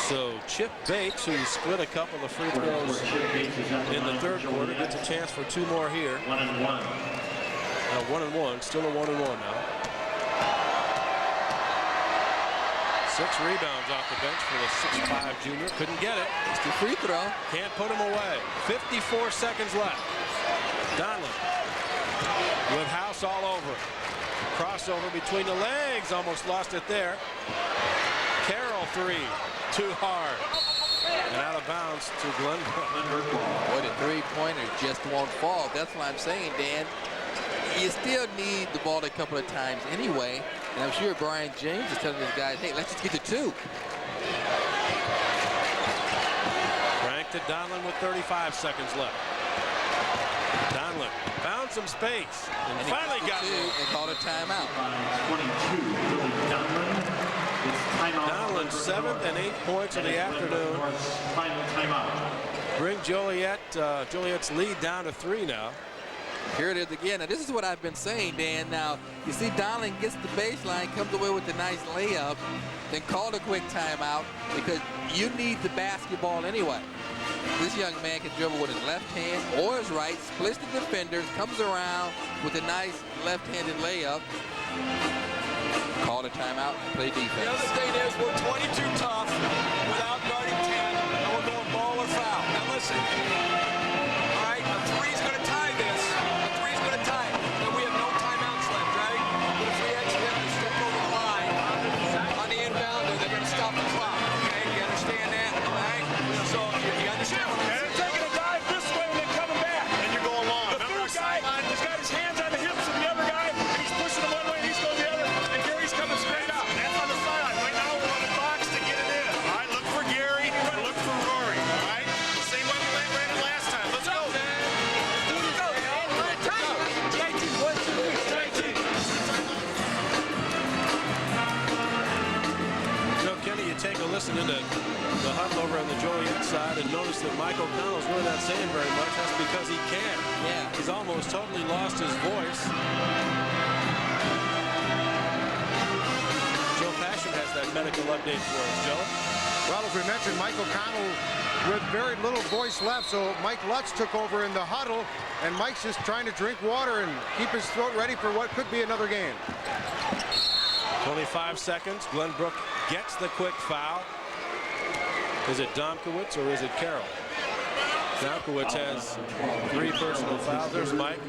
So Chip Bates, who split a couple of free throws in the third quarter, gets a chance for 2 more here. 1-and-1. 1-and-1, still a 1-and-1 now. 6 rebounds off the bench for the 6'5" junior. Couldn't get it. It's the free throw. Can't put him away. 54 seconds left. Donlin with House all over. Crossover between the legs. Almost lost it there. Carroll 3. Too hard. And out of bounds to Glenbrook. Boy, the three-pointer just won't fall. That's what I'm saying, Dan. You still need the ball a couple of times anyway. And I'm sure Brian James is telling his guys, hey, let's just get to 2. Frank to Donlin with 35 seconds left. Donlin found some space and finally got it. And called a timeout. 22, Billy Donlin. Donlin's 7th and 8th points of the afternoon. Final timeout. Bring Joliet's lead down to 3 now. Here it is again. Now, this is what I've been saying, Dan. Now, you see Donlin gets the baseline, comes away with a nice layup, then called a quick timeout because you need the basketball anyway. This young man can dribble with his left hand or his right, splits the defenders, comes around with a nice left-handed layup. Call a timeout, play defense. The other thing is we're 22 tough without guarding 10, and we're going ball or foul. Now listen, all right, a three's going to tie this. A three's going to tie it. And we have no timeouts left, right? But if we accidentally step over the line on the inbounder, they're going to stop the clock. Okay, you understand that? All right? So you understand what I'm saying? And they're taking a dive this way and then coming back. And you're going long. The third guy has got his hands on the hips of the other guy, and he's pushing him one way and he's going the other. And Gary's coming straight out. That's on the sideline. Right now we're on the box to get it in. All right, look for Gary. Look for Rory. All right? Same way we ran it last time. Let's go. So, Kenny, you take a listen into the huddle over on the Joliet side and notice that Mike O'Connell's really not saying very much. That's because he can't. Yeah. He's almost totally lost his voice. Joe Passion has that medical update for us, Joe. Well, as we mentioned, Mike O'Connell with very little voice left, so Mike Lutz took over in the huddle, and Mike's just trying to drink water and keep his throat ready for what could be another game. 25 seconds. Glenbrook gets the quick foul. Is it Domkowitz or is it Carroll? Domkowitz has 3 personal fouls. There's Mike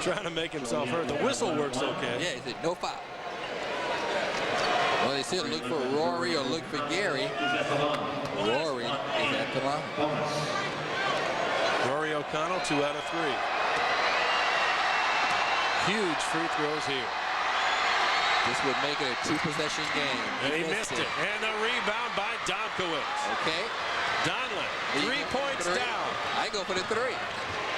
trying to make himself heard. The whistle works okay. Yeah, he said no foul. Well, they said look for Rory or look for Gary. Rory is at the line. Rory O'Connell, 2 out of 3. Huge free throws here. This would make it a 2-possession game. And he missed it. And a rebound by Domkowitz. Okay. Donlin, 3 points down. I go for the 3.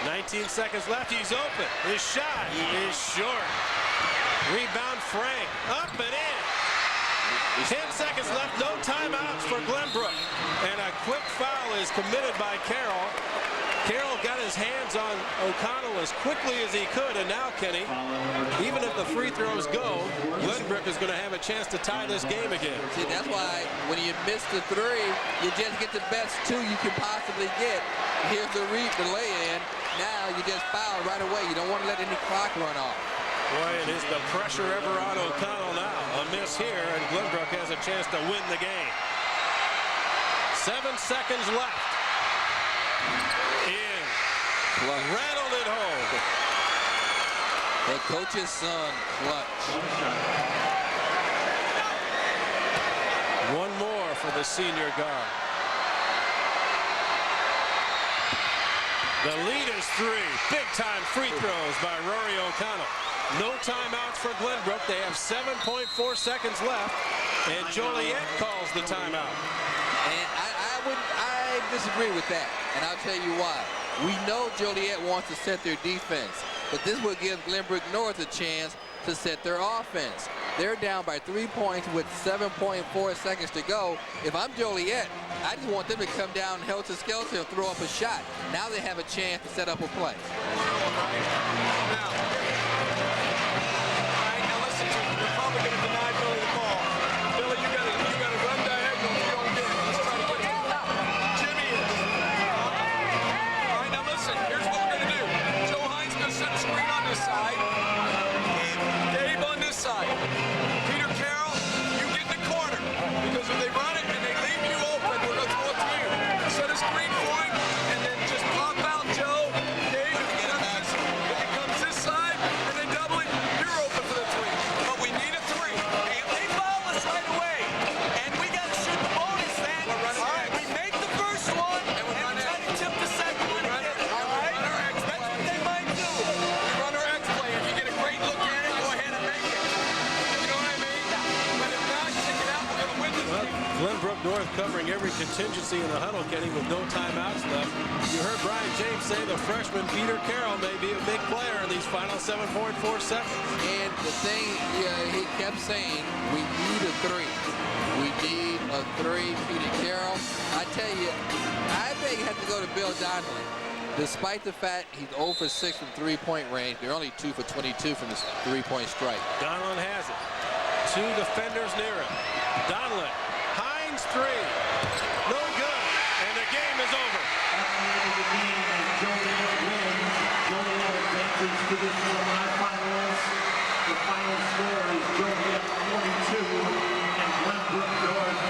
19 seconds left. He's open. His shot is short. Rebound Frank. Up and in. 10 seconds left. No timeouts for Glenbrook. And a quick foul is committed by Carroll. Carroll got his hands on O'Connell as quickly as he could, and now, Kenny, even if the free throws go, Glenbrook is going to have a chance to tie this game again. See, that's why when you miss the 3, you just get the best 2 you can possibly get. Here's the lay-in. Now you just foul right away. You don't want to let any clock run off. Boy, it is the pressure ever on O'Connell now. A miss here, and Glenbrook has a chance to win the game. 7 seconds left. In. Rattled it home. The coach's son, clutch. One more for the senior guard. The lead is 3. Big-time free throws by Rory O'Connell. No timeouts for Glenbrook. They have 7.4 seconds left, and Joliet calls the timeout. And I disagree with that, and I'll tell you why. We know Joliet wants to set their defense, but this will give Glenbrook North a chance to set their offense. They're down by 3 points with 7.4 seconds to go. If I'm Joliet, I just want them to come down held to skeleton and throw up a shot. Now they have a chance to set up a play. Glenbrook North covering every contingency in the huddle, Kenny, with no timeouts left. You heard Brian James say the freshman Peter Carroll may be a big player in these final 7.4 seconds. And the thing he kept saying, we need a 3. We need a 3, Peter Carroll. I tell you, I think you have to go to Bill Donnelly. Despite the fact he's 0 for 6 from three-point range, they're only 2 for 22 from the three-point strike. Donlin has it. 2 defenders near him. Donlin. Hines 3. No good. And the game is over. Joliet advances to the semifinals. The final score is Joliet 42 and Glenbrook North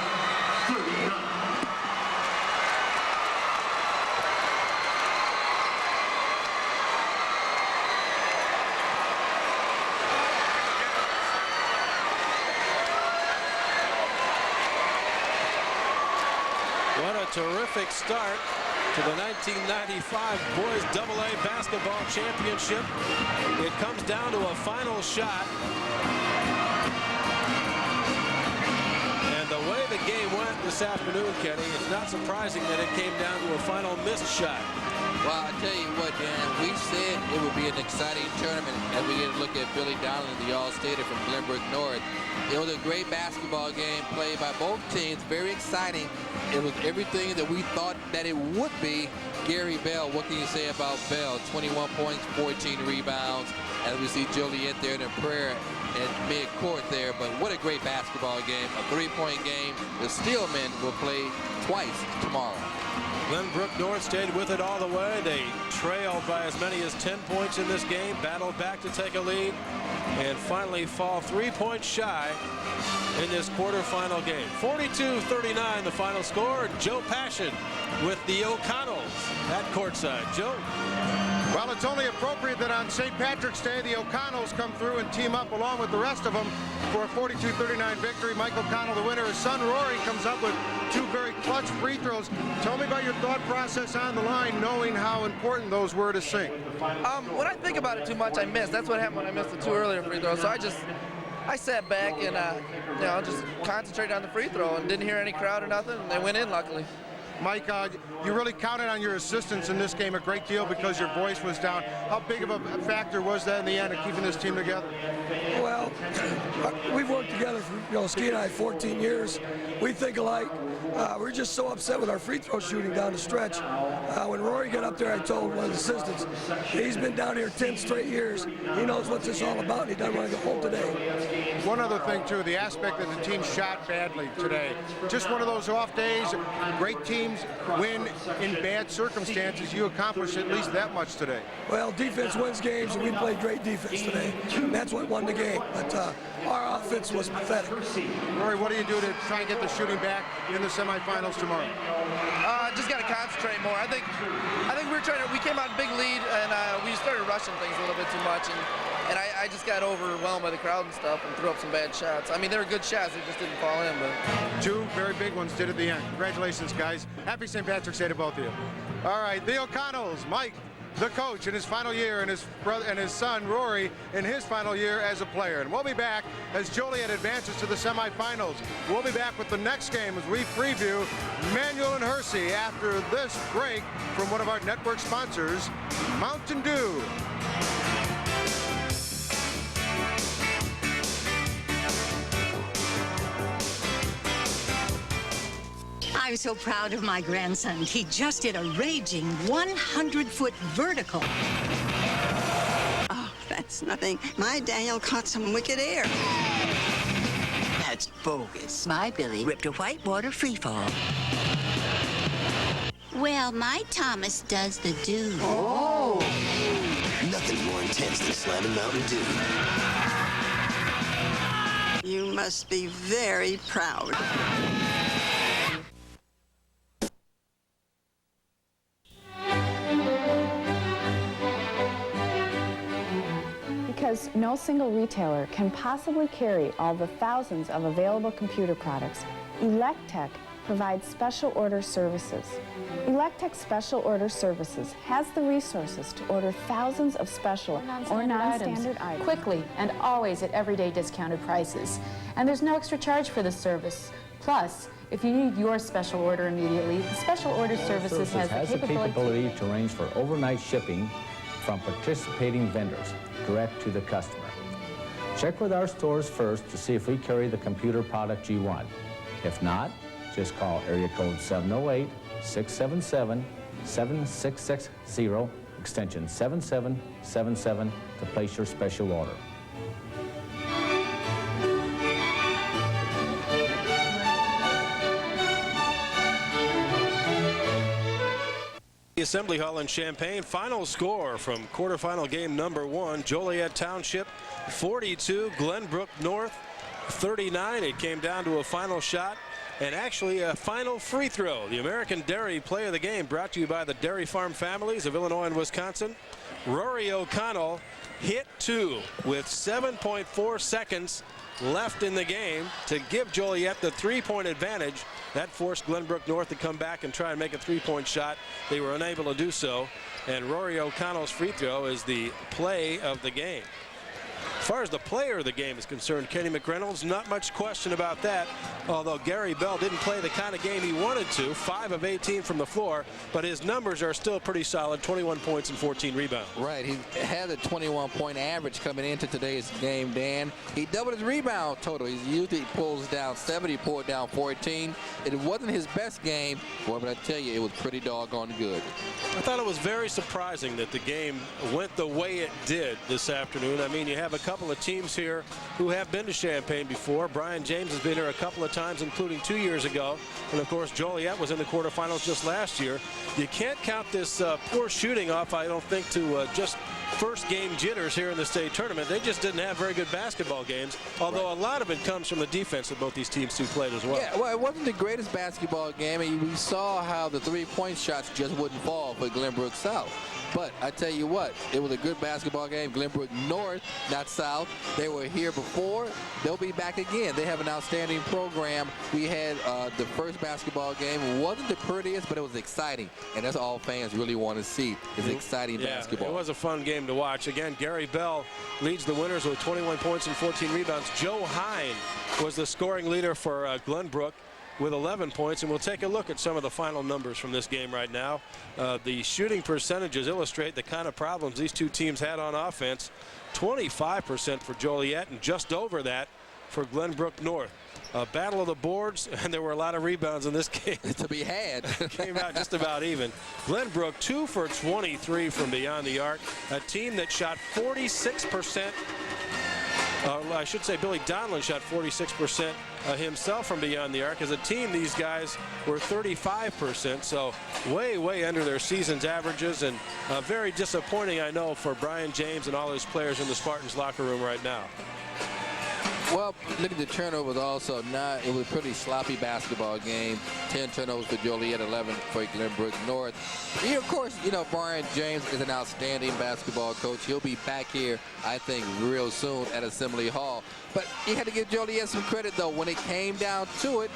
39. What a terrific start to the 1995 Boys AA Basketball Championship. It comes down to a final shot. And the way the game went this afternoon, Kenny, it's not surprising that it came down to a final missed shot. Well, I tell you what, Dan, we said it would be an exciting tournament as we get to look at Billy Donlin, the All-Stater from Glenbrook North. It was a great basketball game played by both teams, very exciting. It was everything that we thought that it would be. Gary Bell, what can you say about Bell? 21 points, 14 rebounds, as we see Joliet there in a prayer at mid-court there. But what a great basketball game, a three-point game. The Steelmen will play twice tomorrow. Glenbrook North stayed with it all the way. They trailed by as many as 10 points in this game, battled back to take a lead, and finally fall 3 points shy in this quarterfinal game. 42-39 the final score. Joe Passion with the O'Connells at courtside. Joe? Well, it's only appropriate that on St. Patrick's Day, the O'Connells come through and team up along with the rest of them for a 42-39 victory. Mike O'Connell, the winner. His son, Rory, comes up with 2 very clutch free throws. Tell me about your thought process on the line, knowing how important those were to sink. When I think about it too much, I miss. That's what happened when I missed the 2 earlier free throws. So I sat back and just concentrated on the free throw and didn't hear any crowd or nothing, and they went in, luckily. Mike, you really counted on your assistants in this game a great deal because your voice was down. How big of a factor was that in the end of keeping this team together? Well, we've worked together for, Ski and I, 14 years. We think alike. We're just so upset with our free throw shooting down the stretch. When Rory got up there, I told one of the assistants, he's been down here 10 straight years. He knows what this is all about, and he doesn't want to go home today. One other thing, too, the aspect that the team shot badly today. Just one of those off days. Great teams win in bad circumstances. You accomplished at least that much today. Well, defense wins games, and we played great defense today. And that's what won the game. But our offense was pathetic. Rory, what do you do to try and get the shooting back in the semifinals tomorrow? just got to concentrate more. I think we came out in big lead, and we started rushing things a little bit too much, and I just got overwhelmed by the crowd and stuff and threw up some bad shots. I mean, they were good shots, they just didn't fall in. But two very big ones did at the end. Congratulations, guys. Happy St. Patrick's Day to both of you. All right, the O'Connells, Mike, the coach in his final year, and his brother and his son Rory in his final year as a player. And we'll be back as Joliet advances to the semifinals. We'll be back with the next game as we preview Manual and Hersey after this break from one of our network sponsors, Mountain Dew. I'm so proud of my grandson. He just did a raging 100-foot vertical. Oh, that's nothing. My Daniel caught some wicked air. That's bogus. My Billy ripped a whitewater freefall. Well, my Thomas does the do. Oh! Nothing's more intense than slamming Mountain Dew. You must be very proud. Because no single retailer can possibly carry all the thousands of available computer products, Electech provides special order services. Electech Special Order Services has the resources to order thousands of special or non-standard items quickly and always at everyday discounted prices. And there's no extra charge for this service. Plus, if you need your special order immediately, the Special Order Services has the capability to arrange for overnight shipping from participating vendors direct to the customer. Check with our stores first to see if we carry the computer product you want. If not, just call area code 708-677-7660, extension 7777 to place your special order. The Assembly Hall in Champaign. Final score from quarterfinal game number 1. Joliet Township 42, Glenbrook North 39. It came down to a final shot and actually a final free throw. The American Dairy Play of the Game brought to you by the Dairy Farm families of Illinois and Wisconsin. Rory O'Connell hit 2 with 7.4 seconds left in the game to give Joliet the 3-point advantage. That forced Glenbrook North to come back and try and make a 3-point shot. They were unable to do so, and Rory O'Connell's free throw is the play of the game. As far as the player of the game is concerned, Kenny McReynolds, not much question about that, although Gary Bell didn't play the kind of game he wanted to, 5 of 18 from the floor, but his numbers are still pretty solid, 21 points and 14 rebounds. Right, he had a 21-point average coming into today's game, Dan. He doubled his rebound total. He usually pulls down 7, he pulled down 14. It wasn't his best game, boy, but I tell you, it was pretty doggone good. I thought it was very surprising that the game went the way it did this afternoon. I mean, you have a couple of teams here who have been to Champaign before. Brian James has been here a couple of times, including 2 years ago. And of course, Joliet was in the quarterfinals just last year. You can't count this poor shooting off, I don't think, to just first game jitters here in the state tournament. They just didn't have very good basketball games, although a lot of it comes from the defense that both these teams two played as well. Yeah, well, it wasn't the greatest basketball game. I mean, we saw how the 3-point shots just wouldn't fall for Glenbrook South. But I tell you what, it was a good basketball game. Glenbrook North, not South. They were here before. They'll be back again. They have an outstanding program. We had the first basketball game. It wasn't the prettiest, but it was exciting. And that's all fans really want to see is exciting basketball. It was a fun game to watch. Again, Gary Bell leads the winners with 21 points and 14 rebounds. Joe Hine was the scoring leader for Glenbrook with 11 points, and we'll take a look at some of the final numbers from this game right now. The shooting percentages illustrate the kind of problems these two teams had on offense. 25% for Joliet and just over that for Glenbrook North. A battle of the boards, and there were a lot of rebounds in this game. To be had. Came out just about even. Glenbrook 2 for 23 from beyond the arc. A team that shot 46%. I should say Billy Donlin shot 46% himself from beyond the arc. As a team, these guys were 35%, so way under their season's averages, and very disappointing, I know, for Brian James and all his players in the Spartans locker room right now. Well, look at the turnovers also. Now it was a pretty sloppy basketball game. 10 turnovers for Joliet, 11 for Glenbrook North. Here, of course, you know, Brian James is an outstanding basketball coach. He'll be back here, I think, real soon at Assembly Hall. But you had to give Joliet some credit, though. When it came down to it,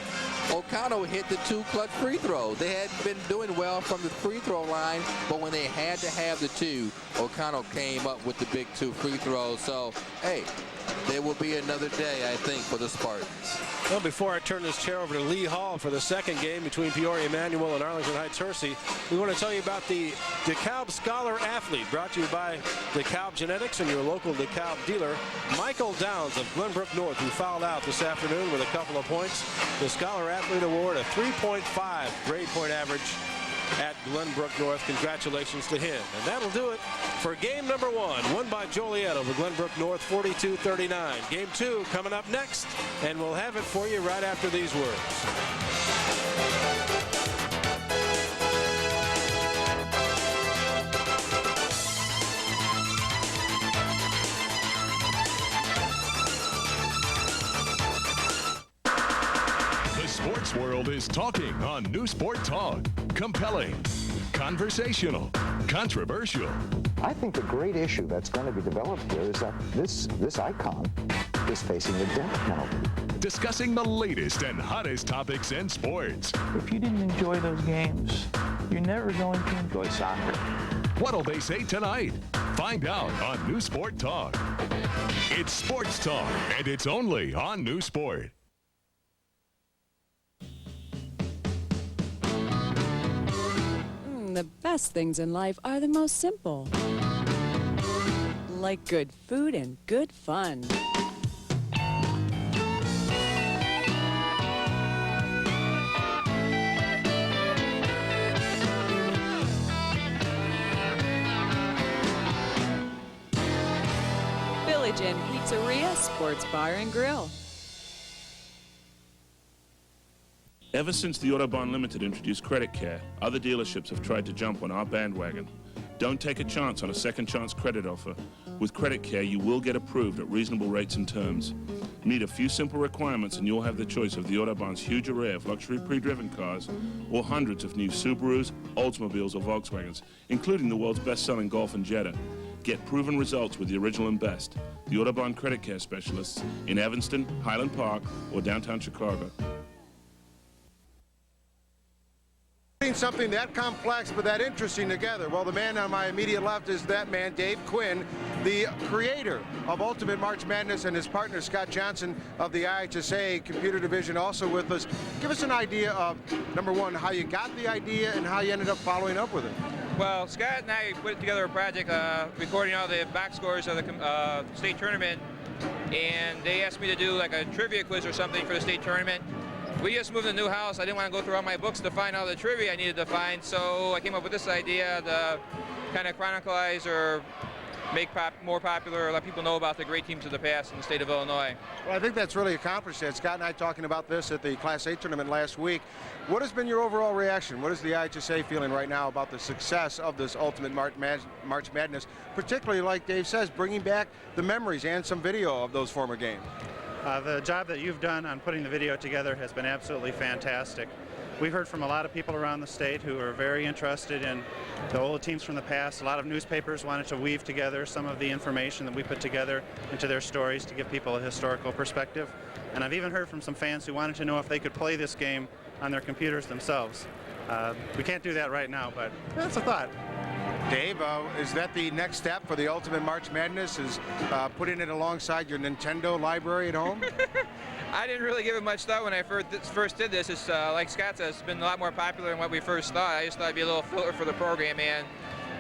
O'Connell hit the 2 clutch free throws. They had been doing well from the free throw line, but when they had to have the 2, O'Connell came up with the big 2 free throws. So, hey, there will be another day, I think, for the Spartans. Well, before I turn this chair over to Lee Hall for the second game between Peoria Manual and Arlington Heights Hersey, we want to tell you about the DeKalb Scholar Athlete, brought to you by DeKalb Genetics and your local DeKalb dealer, Michael Downs of Glenbrook North, who fouled out this afternoon with a couple of points. The Scholar Athlete Award, a 3.5 grade point average at Glenbrook North. Congratulations to him. And that'll do it for game number 1, won by Joliet over Glenbrook North, 42-39. Game 2 coming up next, and we'll have it for you right after these words. Sports world is talking on New Sport Talk. Compelling, conversational, controversial. I think the great issue that's going to be developed here is that this icon is facing a death penalty. Discussing the latest and hottest topics in sports. If you didn't enjoy those games, you're never going to enjoy soccer. What'll they say tonight? Find out on New Sport Talk. It's Sports Talk, and it's only on New Sport. The best things in life are the most simple. Like good food and good fun. Village Inn Pizzeria, Sports Bar and Grill. Ever since the Autobahn Limited introduced Credit Care, other dealerships have tried to jump on our bandwagon. Don't take a chance on a second chance credit offer. With Credit Care, you will get approved at reasonable rates and terms. Meet a few simple requirements and you'll have the choice of the Autobahn's huge array of luxury pre-driven cars or hundreds of new Subarus, Oldsmobiles or Volkswagens, including the world's best-selling Golf and Jetta. Get proven results with the original and best. The Autobahn Credit Care specialists in Evanston, Highland Park, or downtown Chicago. Something that complex but that interesting together. Well, the man on my immediate left is that man, Dave Quinn, the creator of Ultimate March Madness, and his partner Scott Johnson of the IHSA computer division also with us. Give us an idea of, number one, how you got the idea and how you ended up following up with it. Well, Scott and I put together a project recording all the box scores of the state tournament, and they asked me to do like a trivia quiz or something for the state tournament. We just moved to a new house. I didn't want to go through all my books to find all the trivia I needed to find, so I came up with this idea to kind of chronicleize or make more popular, let people know about the great teams of the past in the state of Illinois. Well, I think that's really accomplished that. Scott and I talking about this at the Class A tournament last week. What has been your overall reaction? What is the IHSA feeling right now about the success of this Ultimate March Madness, particularly, like Dave says, bringing back the memories and some video of those former games? The job that you've done on putting the video together has been absolutely fantastic. We've heard from a lot of people around the state who are very interested in the old teams from the past. A lot of newspapers wanted to weave together some of the information that we put together into their stories to give people a historical perspective. And I've even heard from some fans who wanted to know if they could play this game on their computers themselves. We can't do that right now, but that's a thought. Dave, is that the next step for the Ultimate March Madness, is putting it alongside your Nintendo library at home? I didn't really give it much thought when I first did this. It's like Scott says, it's been a lot more popular than what we first thought. I just thought it'd be a little filler for the program, and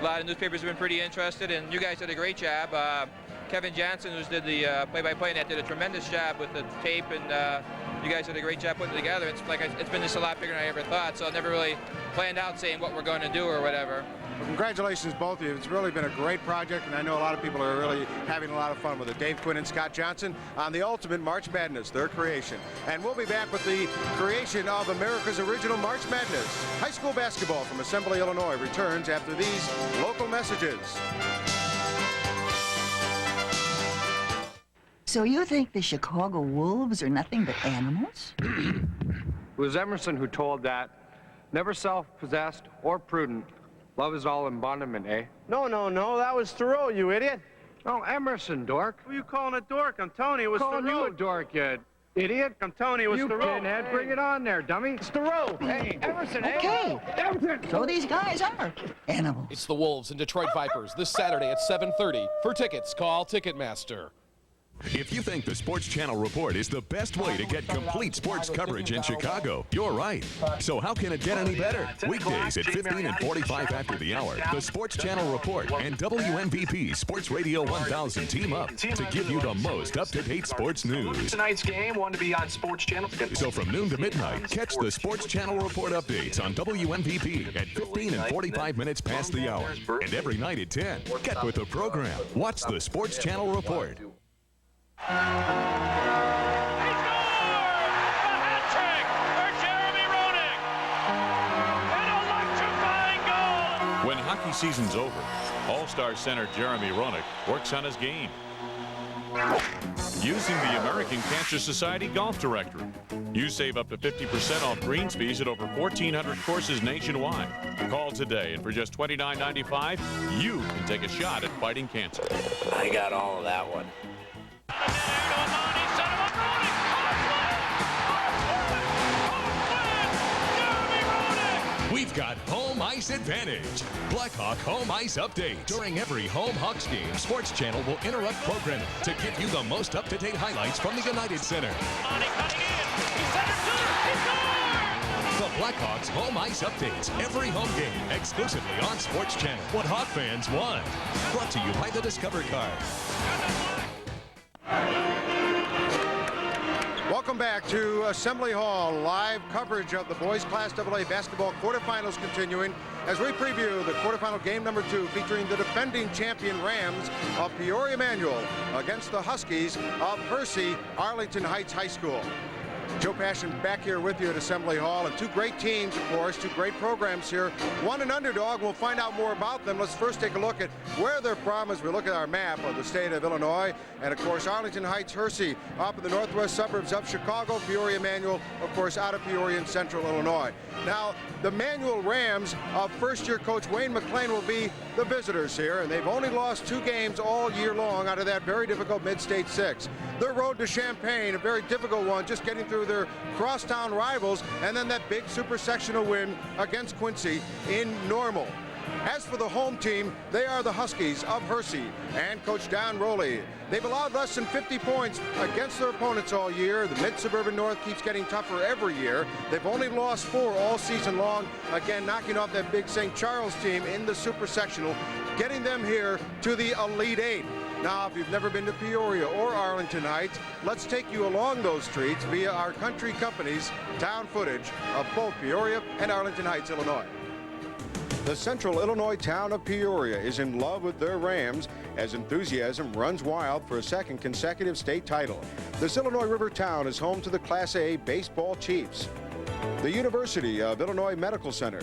a lot of newspapers have been pretty interested, and you guys did a great job. Kevin Johnson, who did the play-by-play, and that did a tremendous job with the tape, and you guys did a great job putting it together. It's like it's been just a lot bigger than I ever thought, so I never really planned out saying what we're going to do or whatever. Well, congratulations, both of you. It's really been a great project, and I know a lot of people are really having a lot of fun with it. Dave Quinn and Scott Johnson on the Ultimate March Madness, their creation. And we'll be back with the creation of America's original March Madness. High school basketball from Assembly, Illinois returns after these local messages. So you think the Chicago Wolves are nothing but animals? It was Emerson who told that. Never self-possessed or prudent. Love is all embodiment, eh? No, that was Thoreau, you idiot. No, Emerson, dork. Who are you calling a dork? I'm Tony, it was Calling Thoreau. you a dork, you idiot. I'm Tony, it was you Thoreau. pinhead, bring it on there, dummy. It's Thoreau. Hey, Emerson, eh? Okay. Emerson. So these guys are animals. It's the Wolves and Detroit Vipers this Saturday at 7:30. For tickets, call Ticketmaster. If you think the Sports Channel Report is the best way to get complete sports coverage in Chicago, you're right. So how can it get any better? Weekdays at 15 and 45 after the hour, the Sports Channel Report and WMVP Sports Radio 1000 team up to give you the most up-to-date sports news. Tonight's game, one to be on Sports Channel. So from noon to midnight, catch the Sports Channel Report updates on WMVP at 15 and 45 minutes past the hour. And every night at 10, get with the program. Watch the Sports Channel Report. He scored! The hat trick for Jeremy Roenick! An electrifying goal! When hockey season's over, All-Star center Jeremy Roenick works on his game. Using the American Cancer Society Golf Directory, you save up to 50% off greens fees at over 1,400 courses nationwide. Call today, and for just $29.95, you can take a shot at fighting cancer. I got all of that one. We've got home ice advantage. Blackhawk home ice update. During every home Hawks game, Sports Channel will interrupt programming to give you the most up-to-date highlights from the United Center. The Blackhawks home ice updates every home game exclusively on Sports Channel. What Hawk fans want. Brought to you by the Discover Card. Welcome back to Assembly Hall. Live coverage of the boys Class AA basketball quarterfinals continuing as we preview the quarterfinal game number 2 featuring the defending champion Rams of Peoria Manual against the Huskies of Hersey Arlington Heights High School. Joe Passion back here with you at Assembly Hall, and two great teams, of course, two great programs here. One an underdog. We'll find out more about them. Let's first take a look at where they're from as we look at our map of the state of Illinois. And, of course, Arlington Heights, Hersey, up in the northwest suburbs of Chicago. Peoria Manual, of course, out of Peoria in central Illinois. Now, the Manual Rams of first-year coach Wayne McLean will be the visitors here, and they've only lost 2 games all year long out of that very difficult Mid-State 6. Their road to Champaign, a very difficult one, just getting through their crosstown rivals, and then that big super sectional win against Quincy in Normal. As for the home team, they are the Huskies of Hersey and Coach Don Rowley. They've allowed less than 50 points against their opponents all year. The mid-suburban North keeps getting tougher every year. They've only lost 4 all season long, again knocking off that big St. Charles team in the super sectional, getting them here to the Elite 8. Now, if you've never been to Peoria or Arlington Heights, let's take you along those streets via our country company's town footage of both Peoria and Arlington Heights, Illinois. The central Illinois town of Peoria is in love with their Rams as enthusiasm runs wild for a second consecutive state title. This Illinois River town is home to the Class A baseball Chiefs, the University of Illinois Medical Center,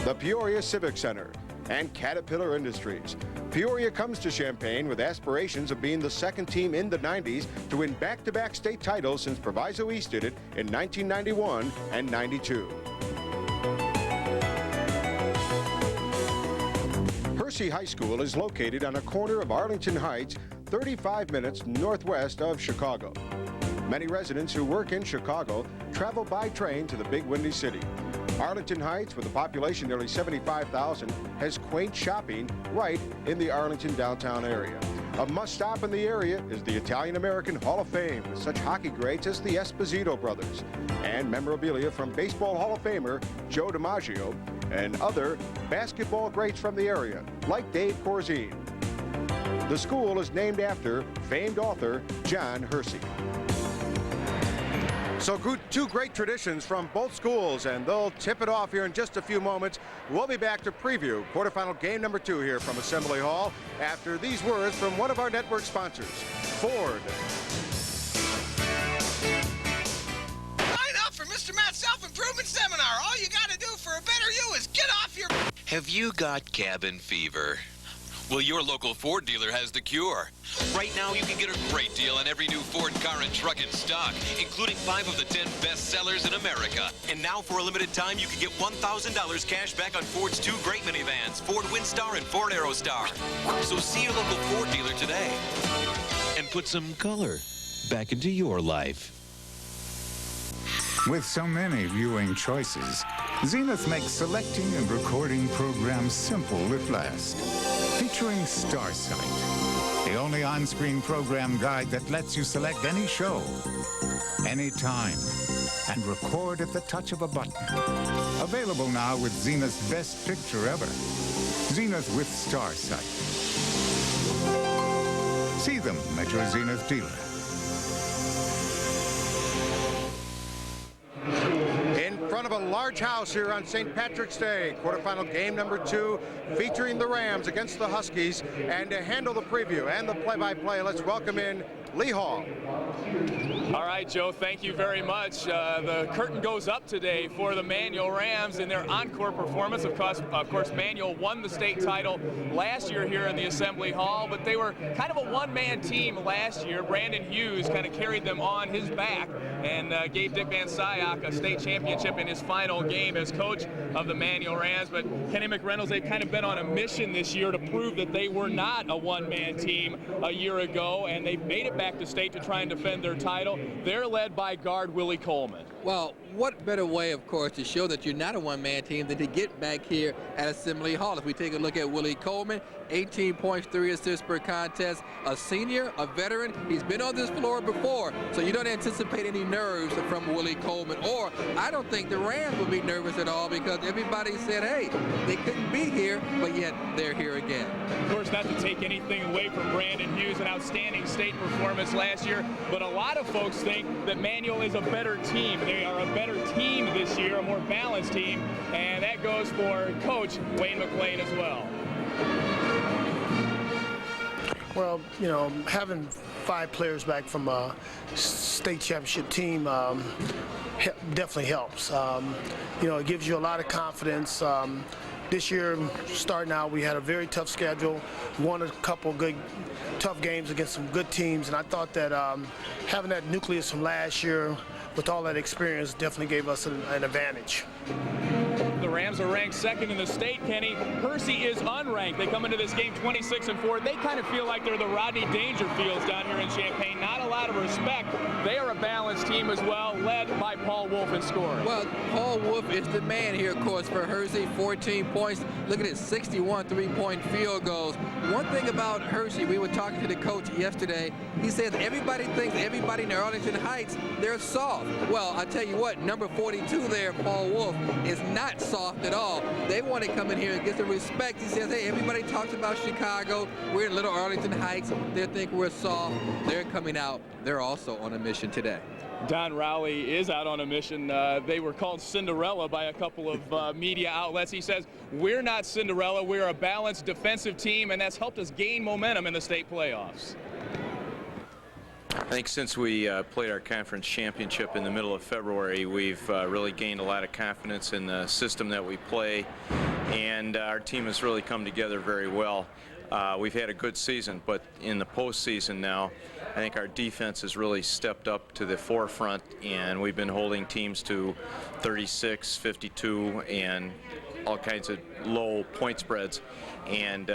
the Peoria Civic Center, and Caterpillar Industries. Peoria comes to Champaign with aspirations of being the second team in the 90s to win back-to-back state titles since Proviso East did it in 1991 and 92. Hersey High School is located on a corner of Arlington Heights, 35 minutes northwest of Chicago. Many residents who work in Chicago travel by train to the big windy city. Arlington Heights, with a population nearly 75,000, has quaint shopping right in the Arlington downtown area. A must-stop in the area is the Italian-American Hall of Fame, with such hockey greats as the Esposito brothers, and memorabilia from Baseball Hall of Famer Joe DiMaggio, and other basketball greats from the area, like Dave Corzine. The school is named after famed author John Hersey. So two great traditions from both schools, and they'll tip it off here in just a few moments. We'll be back to preview quarterfinal game number 2 here from Assembly Hall after these words from one of our network sponsors, Ford. Sign up for Mr. Matt's Self-Improvement Seminar. All you got to do for a better you is get off your... Have you got cabin fever? Well, your local Ford dealer has the cure. Right now, you can get a great deal on every new Ford car and truck in stock, including 5 of the 10 best sellers in America. And now, for a limited time, you can get $1,000 cash back on Ford's 2 great minivans, Ford Windstar and Ford Aerostar. So see your local Ford dealer today and put some color back into your life. With so many viewing choices, Zenith makes selecting and recording programs simple at last. Featuring Starsight, the only on-screen program guide that lets you select any show, anytime, and record at the touch of a button. Available now with Zenith's best picture ever, Zenith with Starsight. See them at your Zenith dealer. In front of a large house here on St. Patrick's Day, quarterfinal game number 2, featuring the Rams against the Huskies. And to handle the preview and the play-by-play, let's welcome in Lee Hall. All right, Joe, thank you very much. The curtain goes up today for the Manual Rams in their encore performance. Of course, Manual won the state title last year here in the Assembly Hall, but they were kind of a one-man team last year. Brandon Hughes kind of carried them on his back and gave Dick Van Sciak a state championship in his final game as coach of the Manual Rams. But Kenny McReynolds, they've kind of been on a mission this year to prove that they were not a one-man team a year ago, and they made it back to state to try and defend their title. They're led by guard Willie Coleman. Well, what better way, of course, to show that you're not a one-man team than to get back here at Assembly Hall. If we take a look at Willie Coleman, 18 points, 3 assists per contest, a senior, a veteran. He's been on this floor before, so you don't anticipate any nerves from Willie Coleman. Or I don't think the Rams will be nervous at all because everybody said, hey, they couldn't be here, but yet they're here again. Of course, not to take anything away from Brandon Hughes, an outstanding state performance last year, but a lot of folks think that Manual is a better team. They are a better team this year, a more balanced team, and that goes for Coach Wayne McLean as well. Well, you know, having 5 players back from a state championship team definitely helps. You know, it gives you a lot of confidence. This year, starting out, we had a very tough schedule, won a couple good, tough games against some good teams, and I thought that having that nucleus from last year with all that experience definitely gave us an advantage. The Rams are ranked 2nd in the state, Kenny. Hersey is unranked. They come into this game 26-4. They kind of feel like they're the Rodney Dangerfields down here in Champaign. Not a lot of respect. They are a balanced team as well, led by Paul Wolf in scoring. Well, Paul Wolf is the man here, of course, for Hersey. 14 points. Look at it, 61 3-point field goals. One thing about Hersey, we were talking to the coach yesterday. He says everybody thinks everybody in Arlington Heights, they're soft. Well, I tell you what, number 42 there, Paul Wolf, is not soft at all. They want to come in here and get some respect. He says, hey, everybody talks about Chicago. We're in Little Arlington Heights. They think we're soft. They're coming out. They're also on a mission today. Don Rowley is out on a mission. They were called Cinderella by a couple of media outlets. He says, we're not Cinderella. We're a balanced defensive team, and that's helped us gain momentum in the state playoffs. I think since we played our conference championship in the middle of February, we've really gained a lot of confidence in the system that we play, and our team has really come together very well. We've had a good season, but in the postseason now, I think our defense has really stepped up to the forefront, and we've been holding teams to 36, 52, and all kinds of low point spreads. And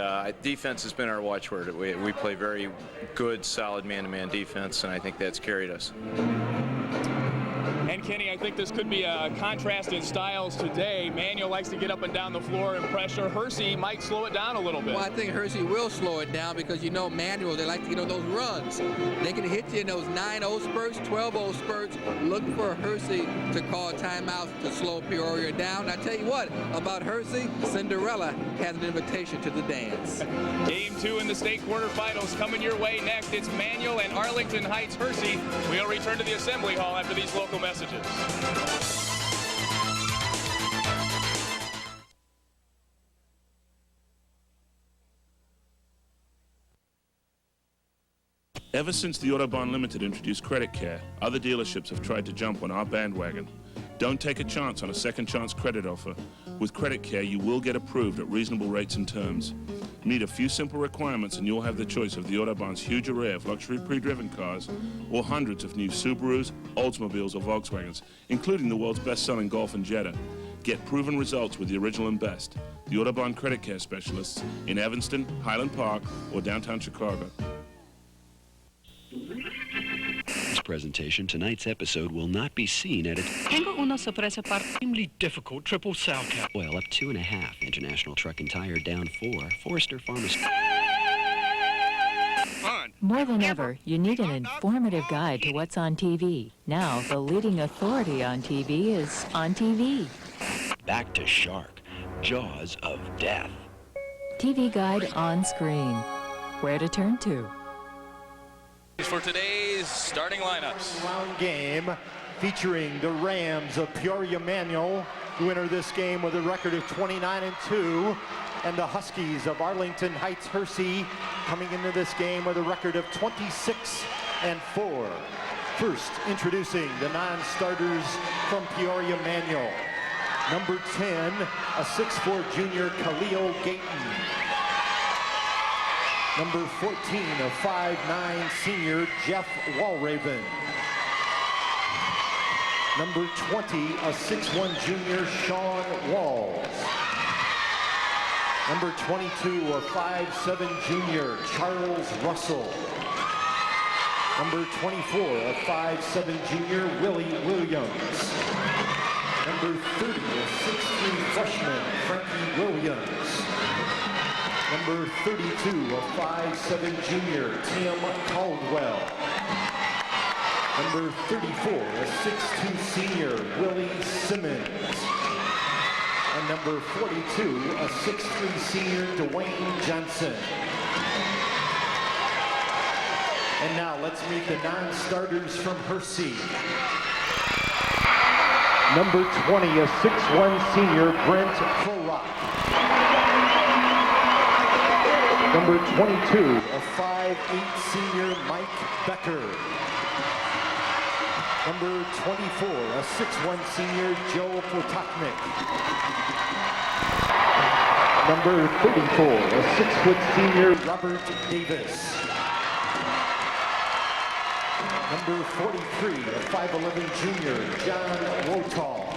defense has been our watchword. We play very good, solid man-to-man defense, and I think that's carried us. And Kenny, I think this could be a contrast in styles today. Manual likes to get up and down the floor and pressure. Hersey might slow it down a little bit. Well, I think Hersey will slow it down because, you know, Manual, they like to get on those runs. They can hit you in those 9-0 spurts, 12-0 spurts. Look for Hersey to call timeouts to slow Peoria down. I tell you what, about Hersey, Cinderella has an invitation to the dance. Game 2 in the state quarterfinals coming your way next. It's Manual and Arlington Heights Hersey. We'll return to the Assembly Hall after these local messages. Ever since the Autobahn Limited introduced Credit Care, other dealerships have tried to jump on our bandwagon. Don't take a chance on a second chance credit offer. With Credit Care, you will get approved at reasonable rates and terms. Meet a few simple requirements and you'll have the choice of the Autobahn's huge array of luxury pre-driven cars or hundreds of new Subarus, Oldsmobiles or Volkswagens, including the world's best-selling Golf and Jetta. Get proven results with the original and best. The Autobahn Credit Care specialists in Evanston, Highland Park, or downtown Chicago. This presentation, tonight's episode, will not be seen at Tengo una sorpresa para extremely difficult triple sow cow. Oil up 2.5, International Truck and Tire down 4, Forrester Farmers. More than ever, you need an informative guide to what's on TV. Now, the leading authority on TV is On TV. Back to Shark, Jaws of Death. TV Guide on screen. Where to turn to. For today's starting lineups. Round game featuring the Rams of Peoria Manual, who enter this game with a record of 29-2, and the Huskies of Arlington Heights Hersey coming into this game with a record of 26-4. First, introducing the non-starters from Peoria Manual. Number 10, a 6'4" junior, Khalil Gayton. Number 14, a 5'9" senior, Jeff Walraven. Number 20, a 6'1" junior, Sean Walls. Number 22, a 5'7" junior, Charles Russell. Number 24, a 5'7" junior, Willie Williams. Number 30, a 6'3" freshman, Frankie Williams. Number 32, a 5'7" junior, Tim Caldwell. Number 34, a 6'2" senior, Willie Simmons. And number 42, a 6'3" senior, Dwayne Johnson. And now let's meet the non-starters from Hersey. Number 20, a 6'1" senior, Brent Prorock. Number 22, a 5'8" senior, Mike Becker. Number 24, a 6'1" senior, Joe Potoknik. Number 34, a 6' senior, Robert Davis. Number 43, a 5'11" junior, John Wotal.